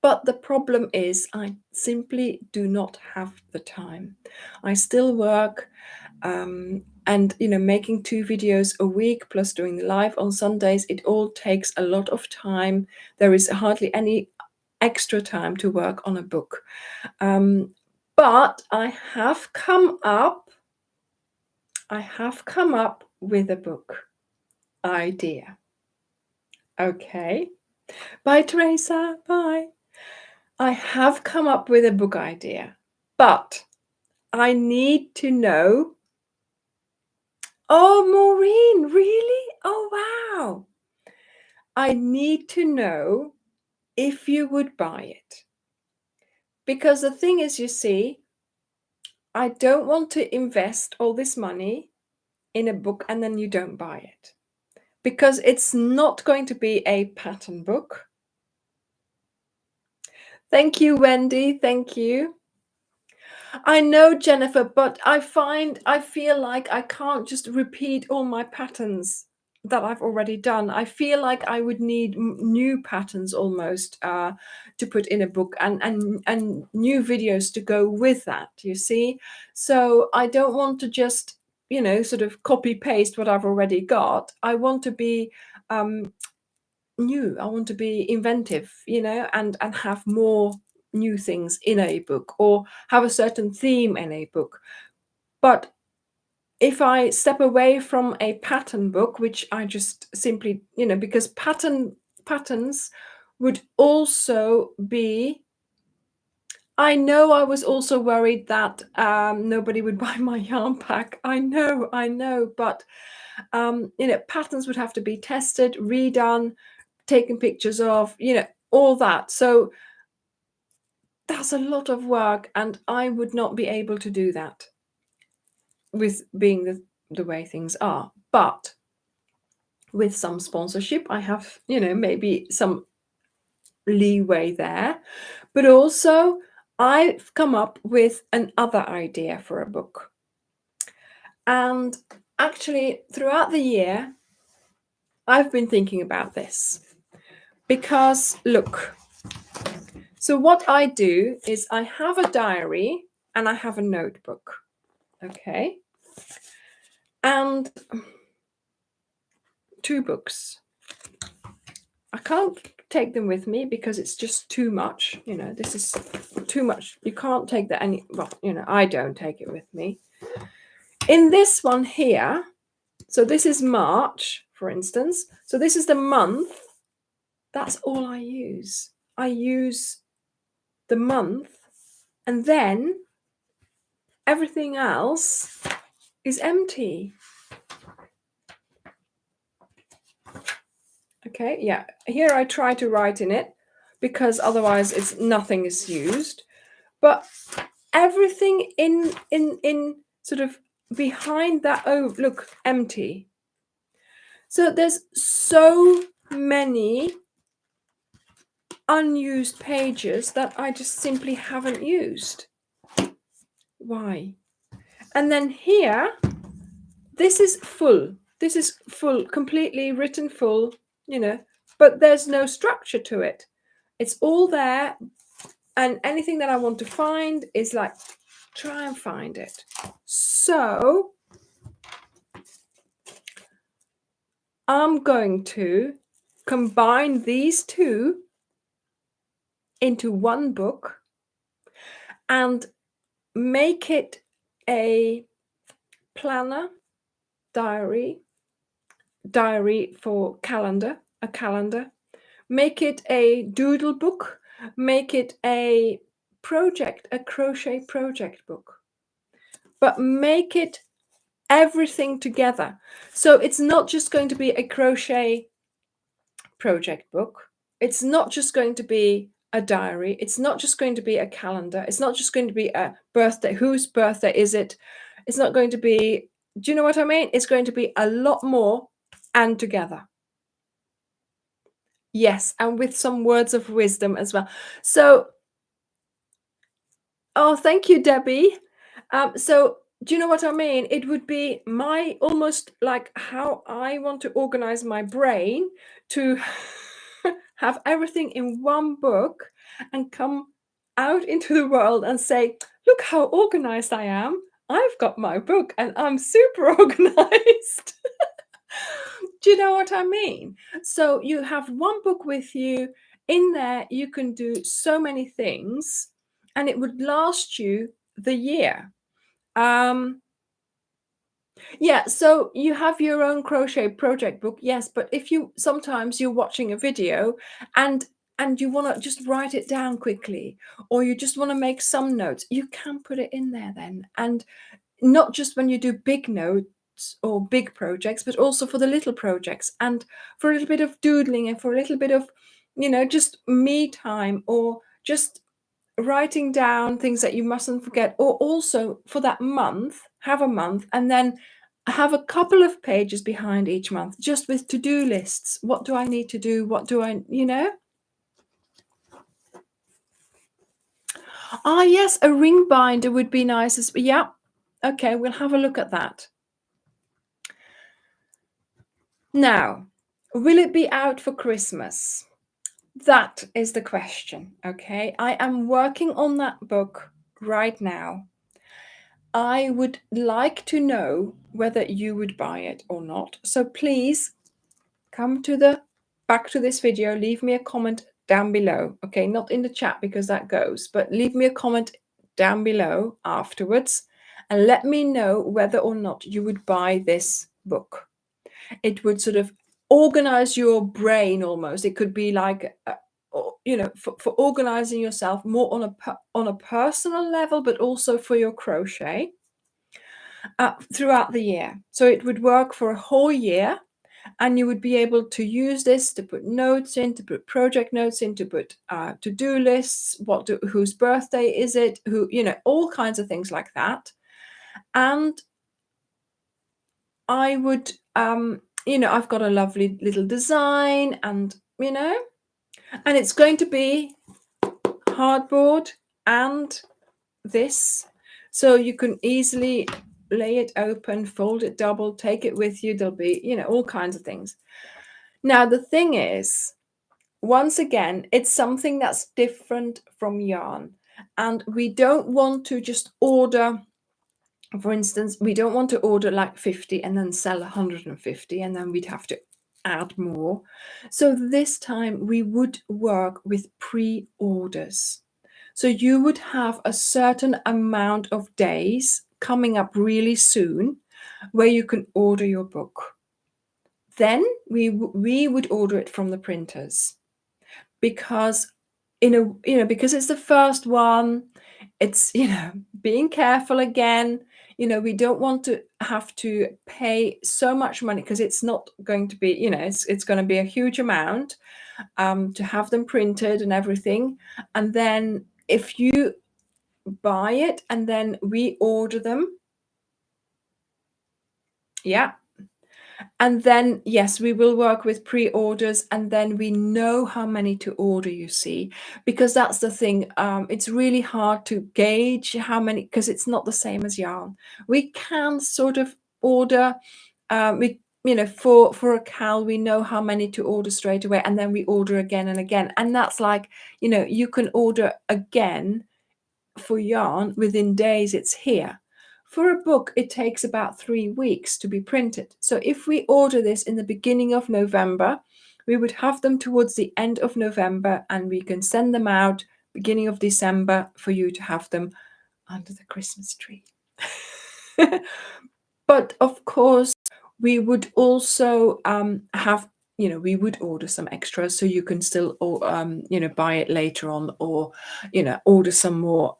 But the problem is, I simply do not have the time. I still work, and making 2 videos a week plus doing the live on Sundays, it all takes a lot of time. There is hardly any extra time to work on a book. But I have come up with a book idea. Okay. Bye, Teresa. Bye. I have come up with a book idea, but I need to know. Oh, Maureen, really? Oh, wow. I need to know if you would buy it. Because the thing is, you see, I don't want to invest all this money in a book and then you don't buy it. Because it's not going to be a pattern book. Thank you, Wendy. Thank you. I know, Jennifer, but I feel like I can't just repeat all my patterns that I've already done. I feel like I would need new patterns almost to put in a book, and new videos to go with that, you see. So I don't want to just, sort of copy paste what I've already got. I want to be new. I want to be inventive, and have more new things in a book, or have a certain theme in a book. But if I step away from a pattern book, which I just simply, because patterns would also be, I know I was also worried that nobody would buy my yarn pack. I know, but patterns would have to be tested, redone, taken pictures of, all that. So that's a lot of work, and I would not be able to do that with being the way things are. But with some sponsorship, I have, maybe some leeway there. But also, I've come up with another idea for a book. And actually, throughout the year, I've been thinking about this. Because, look, so what I do is I have a diary and I have a notebook. Okay. And 2 books. I can't take them with me because it's just too much. This is too much. You can't take that I don't take it with me. In this one here, so this is March, for instance. So this is the month. That's all I use. I use the month, and then everything else is empty. Okay, yeah. Here I try to write in it because otherwise nothing is used. But everything in sort of behind that, oh, look, empty. So there's so many unused pages that I just simply haven't used. Why? And then here, this is full. This is full, completely written full, but there's no structure to it. It's all there, and anything that I want to find is like, try and find it. So I'm going to combine these 2 into one book and make it a planner, diary for a calendar, make it a doodle book, make it a crochet project book, but make it everything together. So it's not just going to be a crochet project book. It's not just going to be a diary. It's not just going to be a calendar. It's not just going to be a birthday. Whose birthday is it? It's not going to be, do you know what I mean? It's going to be a lot more and together. Yes, and with some words of wisdom as well. So, oh, thank you, Debbie. So do you know what I mean? It would be almost like how I want to organize my brain to have everything in one book and come out into the world and say, look how organized I am. I've got my book and I'm super organized. Do you know what I mean? So you have one book with you. In there, you can do so many things, and it would last you the year. Yeah, so you have your own crochet project book, yes, but if sometimes you're watching a video and you want to just write it down quickly, or you just want to make some notes, you can put it in there then. And not just when you do big notes or big projects, but also for the little projects, and for a little bit of doodling, and for a little bit of, just me time, or just writing down things that you mustn't forget, or also for that month, have a month, and then have a couple of pages behind each month just with to-do lists. What do I need to do? What do I, Ah, yes, a ring binder would be nice as yeah. Okay, we'll have a look at that. Now, will it be out for Christmas? That is the question, okay? I am working on that book right now. I would like to know whether you would buy it or not. So please come to the back to this video, leave me a comment down below. Okay, not in the chat because that goes, but leave me a comment down below afterwards and let me know whether or not you would buy this book. It would sort of organize your brain almost. It could be like you know, for organizing yourself more on a personal level, but also for your crochet throughout the year. So it would work for a whole year, and you would be able to use this to put notes in, to put project notes in, to put to-do lists, whose birthday is it, who, you know, all kinds of things like that. And I would, you know, I've got a lovely little design, and, you know, and it's going to be hardboard and this, so you can easily lay it open, fold it double, take it with you. There'll be, you know, all kinds of things. Now, the thing is, once again, it's something that's different from yarn, and we don't want to just order. For instance, we don't want to order like 50 and then sell 150, and then we'd have to add more. So this time we would work with pre-orders. So you would have a certain amount of days coming up really soon where you can order your book. Then we would order it from the printers, because because it's the first one, it's, you know, being careful again. You know, we don't want to have to pay so much money, because it's not going to be, you know, it's going to be a huge amount to have them printed and everything. And then if you buy it and then we order them, yeah, and then, yes, we will work with pre-orders, and then we know how many to order, you see, because that's the thing. It's really hard to gauge how many, because it's not the same as yarn. We can sort of order, you know, for a cal, we know how many to order straight away, and then we order again and again. And that's like, you know, you can order again for yarn within days, it's here. For a book, it takes about 3 weeks to be printed. So if we order this in the beginning of November, we would have them towards the end of November, and we can send them out beginning of December for you to have them under the Christmas tree. But of course, we would also have, you know, we would order some extras, so you can still, you know, buy it later on, or, you know, order some more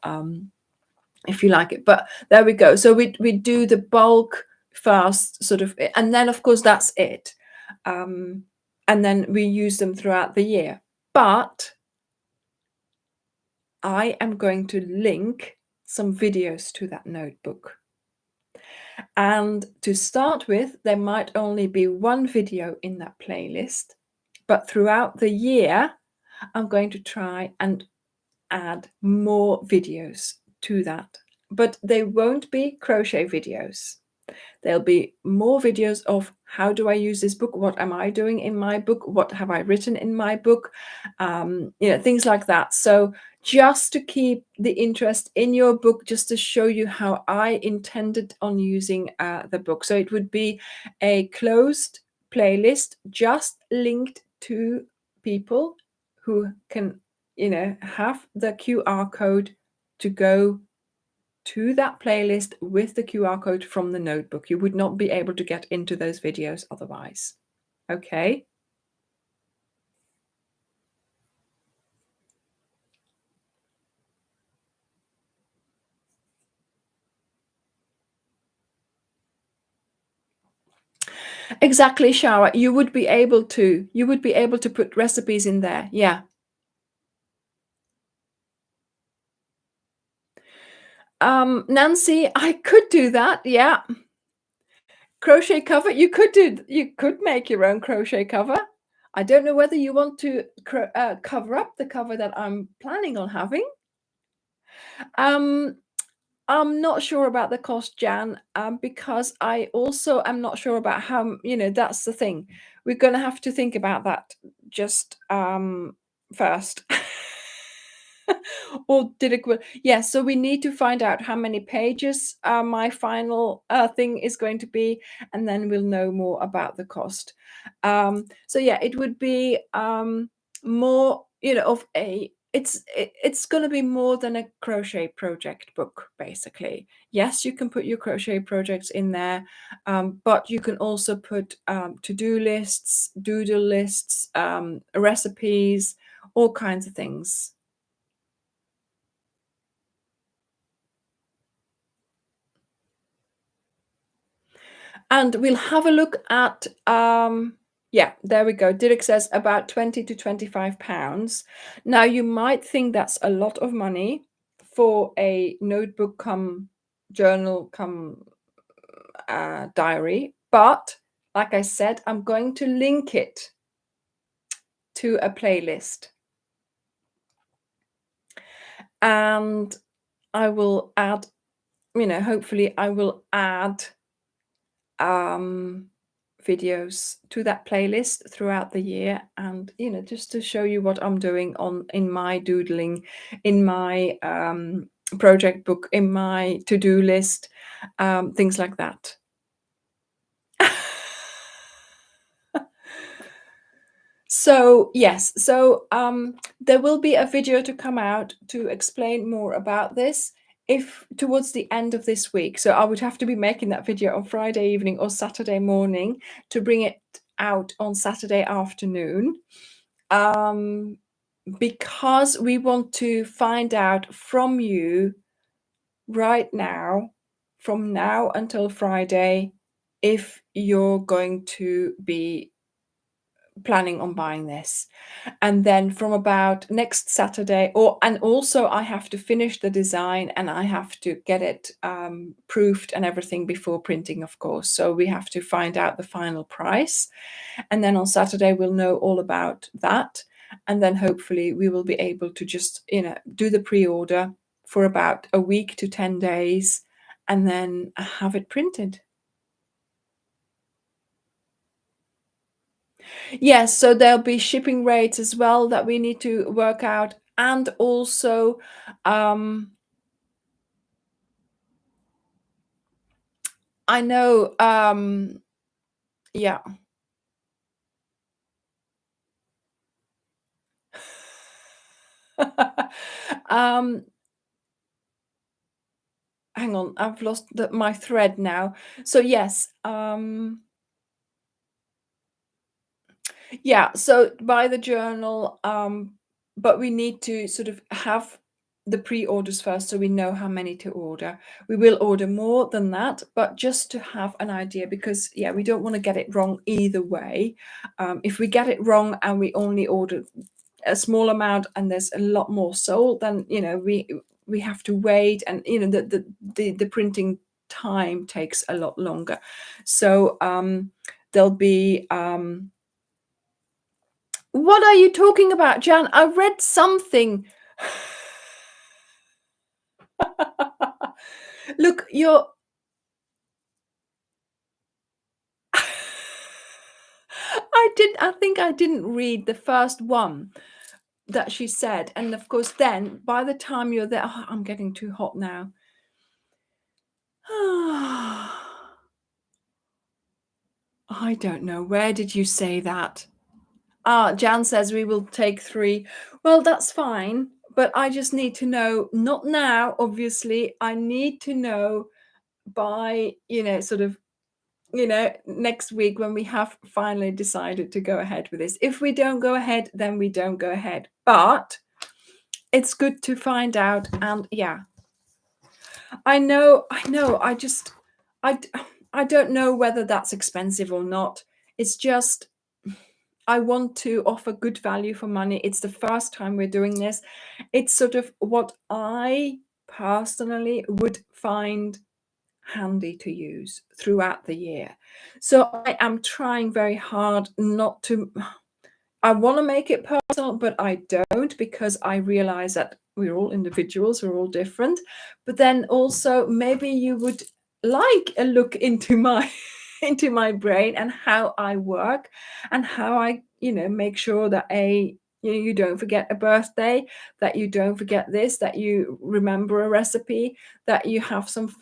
if you like it. But there we go. So we do the bulk first, sort of, and then of course that's it. And then we use them throughout the year. But I am going to link some videos to that notebook. And to start with, there might only be one video in that playlist, but throughout the year, I'm going to try and add more videos to that. But they won't be crochet videos. There'll be more videos of how do I use this book? What am I doing in my book? What have I written in my book? You know, things like that. So just to keep the interest in your book, just to show you how I intended on using the book. So it would be a closed playlist, just linked to people who can, you know, have the QR code to go to that playlist with the QR code from the notebook. You would not be able to get into those videos otherwise. Okay. Exactly, Shara. You would be able to put recipes in there. Yeah. Nancy, I could do that. Yeah. Crochet cover. You could make your own crochet cover. I don't know whether you want to cover up the cover that I'm planning on having. Um, I'm not sure about the cost, Jan, because I also am not sure about how, that's the thing. We're going to have to think about that just first. Or did it go? Yeah, so we need to find out how many pages my final thing is going to be, and then we'll know more about the cost. So yeah, it would be more, of a it's going to be more than a crochet project book, basically. Yes, you can put your crochet projects in there, but you can also put to-do lists, doodle lists, recipes, all kinds of things. And we'll have a look at, yeah, there we go. Dirk says about 20 to 25 pounds. Now, you might think that's a lot of money for a notebook come journal come diary. But like I said, I'm going to link it to a playlist. And I will add, hopefully I will add videos to that playlist throughout the year, and just to show you what I'm doing in my doodling, in my project book, in my to-do list, things like that. So yes, so there will be a video to come out to explain more about this if towards the end of this week. So I would have to be making that video on Friday evening or Saturday morning to bring it out on Saturday afternoon, because we want to find out from you right now, from now until Friday, if you're going to be planning on buying this. And then from about next Saturday, and also I have to finish the design and I have to get it proofed and everything before printing, of course. So we have to find out the final price. And then on Saturday, we'll know all about that. And then hopefully we will be able to just, do the pre-order for about a week to 10 days and then have it printed. Yes, so there'll be shipping rates as well that we need to work out. And also, I know, yeah. um, Hang on, I've lost my thread now. So yes, yeah, so buy the journal, but we need to sort of have the pre-orders first so we know how many to order. We will order more than that, but just to have an idea, because yeah, we don't want to get it wrong either way. If we get it wrong and we only order a small amount and there's a lot more sold, then we have to wait, and the printing time takes a lot longer. So there'll be what are you talking about, Jan? I read something. Look, I think I didn't read the first one that she said. And of course, then by the time you're there, I'm getting too hot now. I don't know. Where did you say that? Jan says we will take 3. Well, that's fine, but I just need to know, not now, obviously. I need to know by, sort of, next week when we have finally decided to go ahead with this. If we don't go ahead, then we don't go ahead. But it's good to find out. And yeah, I know. I don't know whether that's expensive or not. It's just, I want to offer good value for money. It's the first time we're doing this. It's sort of what I personally would find handy to use throughout the year. So I am trying very hard not to. I want to make it personal, but I don't, because I realize that we're all individuals, we're all different. But then also maybe you would like a look into my into my brain and how I work and how I, make sure that you don't forget a birthday, that you don't forget this, that you remember a recipe, that you have some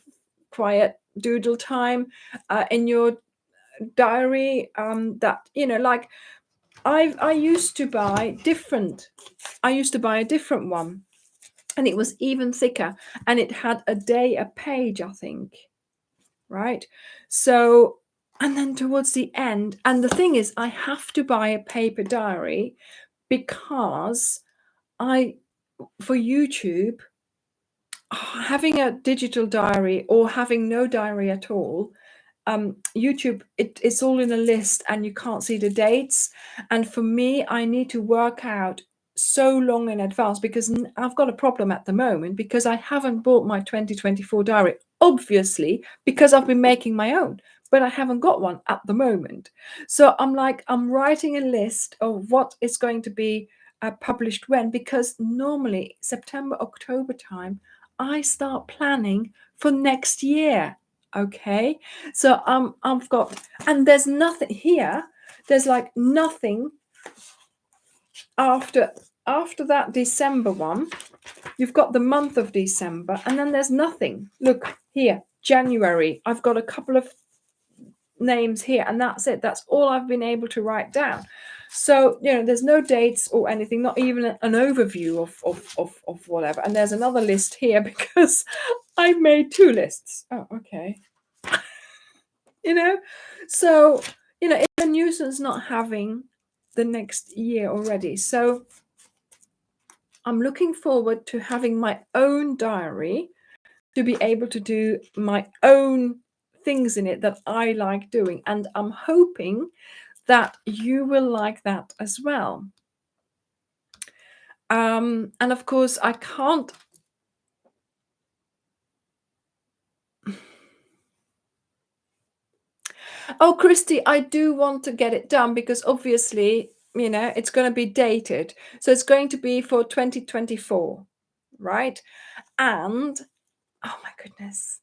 quiet doodle time in your diary, that like I used to buy a different one, and it was even thicker, and it had a day a page, I think, right? So, and then towards the end, and the thing is, I have to buy a paper diary because for YouTube, having a digital diary or having no diary at all, YouTube, it's all in a list and you can't see the dates. And for me, I need to work out so long in advance, because I've got a problem at the moment, because I haven't bought my 2024 diary, obviously, because I've been making my own, but I haven't got one at the moment. So I'm writing a list of what is going to be published when, because normally September, October time, I start planning for next year. Okay, so I've got, and there's nothing here. There's like nothing after that December one. You've got the month of December, and then there's nothing. Look here, January. I've got a couple of names here, and that's it. That's all I've been able to write down. So there's no dates or anything, not even an overview of whatever. And there's another list here because I made two lists. Oh, okay. So it's a nuisance not having the next year already. So I'm looking forward to having my own diary, to be able to do my own things in it that I like doing, and I'm hoping that you will like that as well. And of course I can't Oh, Christy, I do want to get it done, because obviously, it's going to be dated. So it's going to be for 2024, right? And, oh my goodness,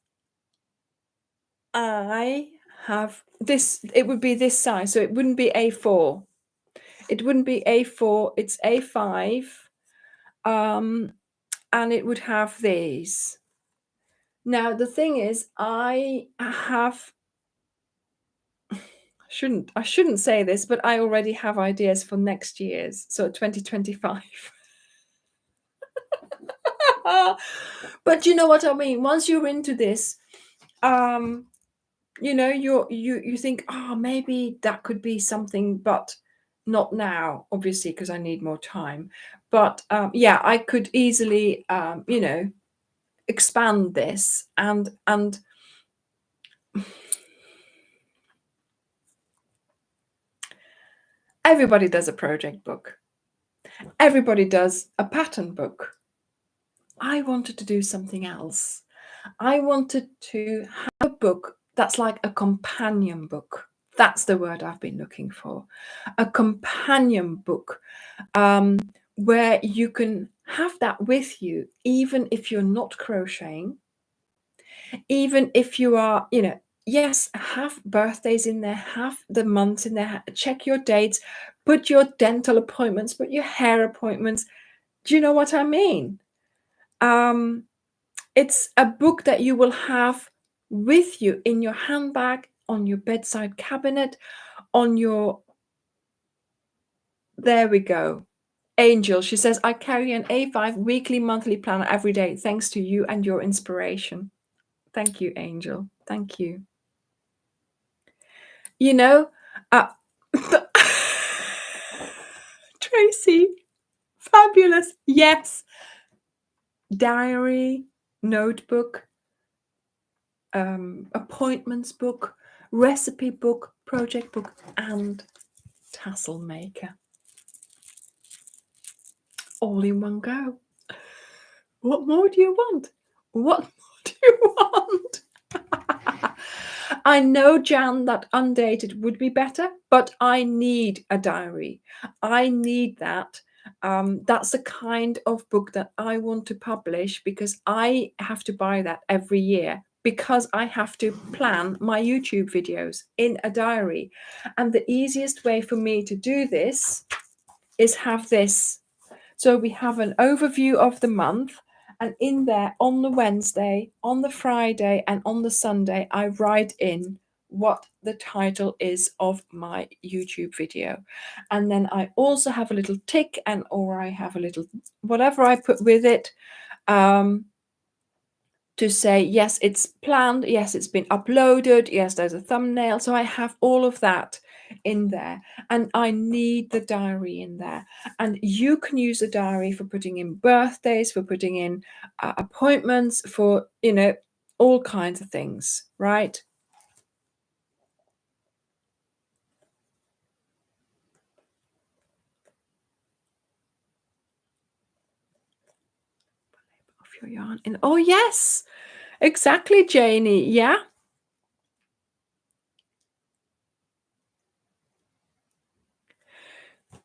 I have this, it would be this size. So it wouldn't be A4. It wouldn't be A4, it's A5. And it would have these. Now, the thing is, I shouldn't say this, but I already have ideas for next year's, so 2025. But you know what I mean? Once you're into this, you think, oh, maybe that could be something, but not now, obviously, because I need more time. But yeah, I could easily, expand this and everybody does a project book. Everybody does a pattern book. I wanted to do something else. I wanted to have a book that's like a companion book. That's the word I've been looking for. A companion book, where you can have that with you, even if you're not crocheting, even if you are, yes, have birthdays in there, have the months in there, check your dates, put your dental appointments, put your hair appointments. Do you know what I mean? It's a book that you will have with you in your handbag, on your bedside cabinet, on your... There we go. Angel, she says, I carry an A5 weekly, monthly planner every day, thanks to you and your inspiration. Thank you, Angel. Thank you. Tracy, fabulous. Yes. Diary, notebook, appointments book, recipe book, project book, and tassel maker. All in one go. What more do you want? What more do you want? I know, Jan, that undated would be better, but I need a diary. I need that. That's the kind of book that I want to publish, because I have to buy that every year, because I have to plan my YouTube videos in a diary. And the easiest way for me to do this is have this. So we have an overview of the month, and in there, on the Wednesday, on the Friday, and on the Sunday, I write in what the title is of my YouTube video. And then I also have a little tick, and or I have a little whatever I put with it, to say, yes, it's planned, yes, it's been uploaded, yes, there's a thumbnail. So I have all of that in there, and I need the diary in there. And you can use the diary for putting in birthdays, for putting in appointments, for, you know, all kinds of things, right? Of your yarn. And oh yes, exactly, Janie. Yeah.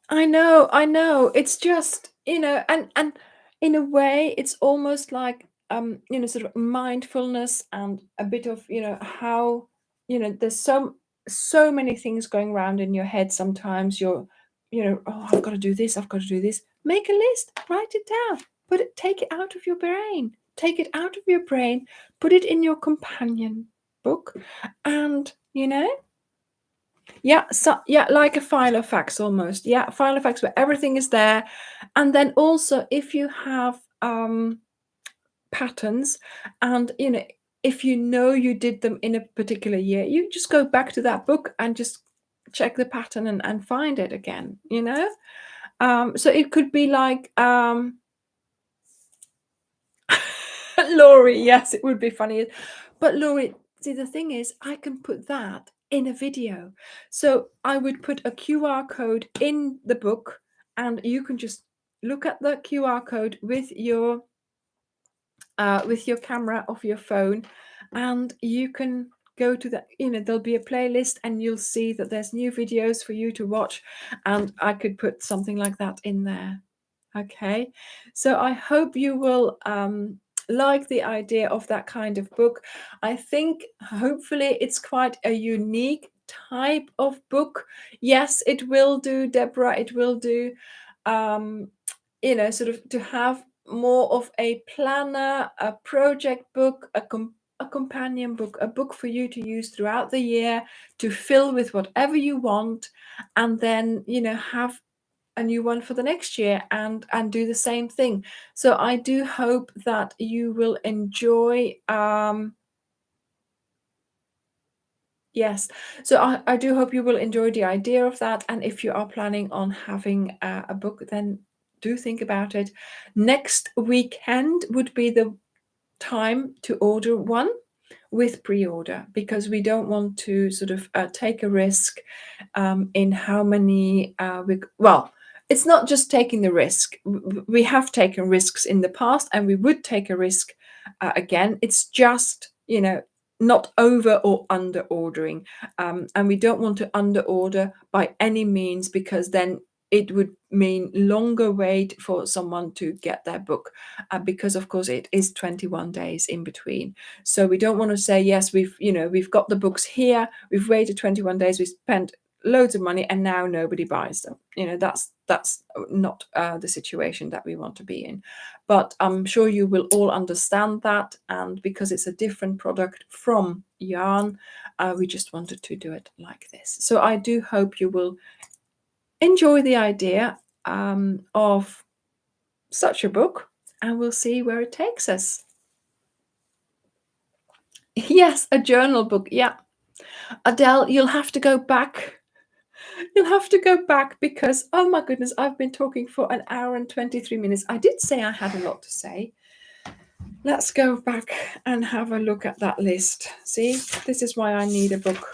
I know, I know. It's just, you know, and in a way, it's almost like, you know, sort of mindfulness, and a bit of, you know, how, you know, there's so many things going around in your head. Sometimes you're, you know, oh, I've got to do this, I've got to do this. Make a list, write it down, take it out of your brain. Take it out of your brain, put it in your companion book, and, you know, yeah, so yeah, like a file of facts almost. Yeah, file of facts where everything is there. And then also, if you have patterns, and, you know, if you know you did them in a particular year, you just go back to that book and just check the pattern, and find it again, you know. So it could be like Laurie, yes, it would be funny. But Laurie, see, the thing is, I can put that in a video. So I would put a QR code in the book, and you can just look at the QR code with your camera of your phone, and you can go to that, you know, there'll be a playlist, and you'll see that there's new videos for you to watch, and I could put something like that in there. Okay, so I hope you will like the idea of that kind of book. I think hopefully it's quite a unique type of book. Yes, it will do, Deborah, it will do, you know, sort of to have more of a planner, a project book, a companion book, a book for you to use throughout the year, to fill with whatever you want, and then, you know, have a new one for the next year, and do the same thing. So I do hope that you will enjoy, yes, so I do hope you will enjoy the idea of that. And if you are planning on having a book, then do think about it. Next weekend would be the time to order one with pre-order, because we don't want to sort of take a risk in how many well, it's not just taking the risk. We have taken risks in the past, and we would take a risk again. It's just, you know, not over or under ordering, and we don't want to under order by any means, because then it would mean longer wait for someone to get their book, because of course it is 21 days in between. So we don't want to say, yes, we've got the books here, we've waited 21 days, we spent loads of money, and now nobody buys them. You know, that's not the situation that we want to be in. But I'm sure you will all understand that, and because it's a different product from yarn, we just wanted to do it like this. So I do hope you will enjoy the idea of such a book, and we'll see where it takes us. Yes, a journal book. Yeah, Adele, you'll have to go back. You'll have to go back, because, oh my goodness, I've been talking for an hour and 23 minutes. I did say I had a lot to say. Let's go back and have a look at that list. See, this is why I need a book.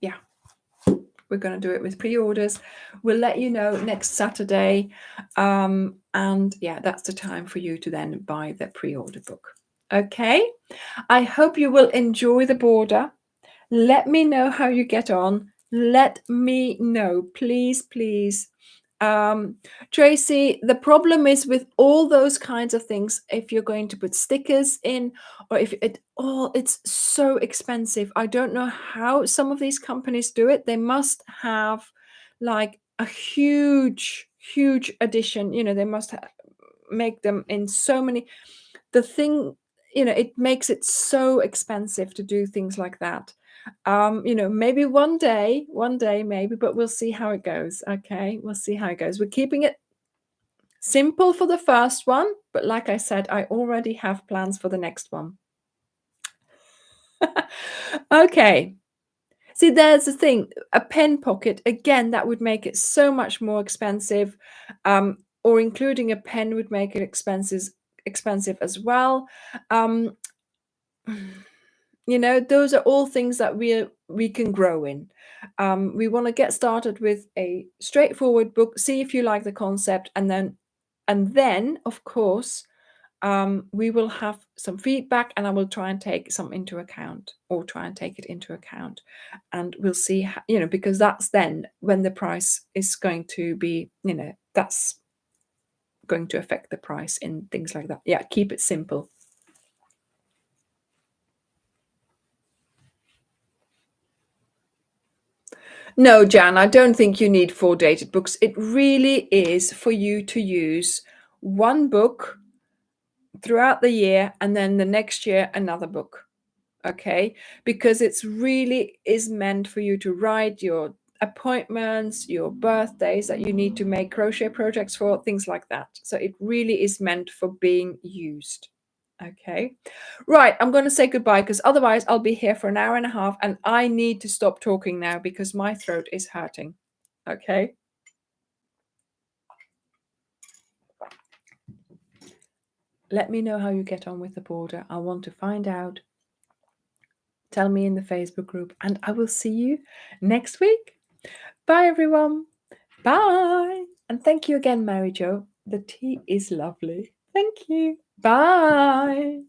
Yeah, we're going to do it with pre-orders. We'll let you know next Saturday. And yeah, that's the time for you to then buy the pre-order book. Okay, I hope you will enjoy the border. Let me know how you get on. Let me know, please, please. Tracy, the problem is with all those kinds of things, if you're going to put stickers in, or if it's so expensive. I don't know how some of these companies do it. They must have like a huge, huge edition. You know, they must make them in so many. The thing, you know, it makes it so expensive to do things like that. You know, maybe one day maybe, but we'll see how it goes. Okay, we'll see how it goes. We're keeping it simple for the first one, but like I said, I already have plans for the next one. Okay, see, there's the thing, a pen pocket, again, that would make it so much more expensive, or including a pen would make it expensive as well. You know, those are all things that we can grow in. We want to get started with a straightforward book, see if you like the concept, and then of course, we will have some feedback, and I will try and take some into account, or try and take it into account, and we'll see how, you know, because that's then when the price is going to be, you know, that's going to affect the price in things like that. Yeah, keep it simple. No, Jan, I don't think you need 4 dated books. It really is for you to use one book throughout the year, and then the next year another book. Okay, because it's really is meant for you to write your appointments, your birthdays that you need to make crochet projects for, things like that. So it really is meant for being used. Okay, right, I'm going to say goodbye, because otherwise I'll be here for an hour and a half, and I need to stop talking now because my throat is hurting. Okay, let me know how you get on with the border. I want to find out. Tell me in the Facebook group, and I will see you next week. Bye, everyone. Bye. And thank you again, Mary Jo. The tea is lovely. Thank you. Bye.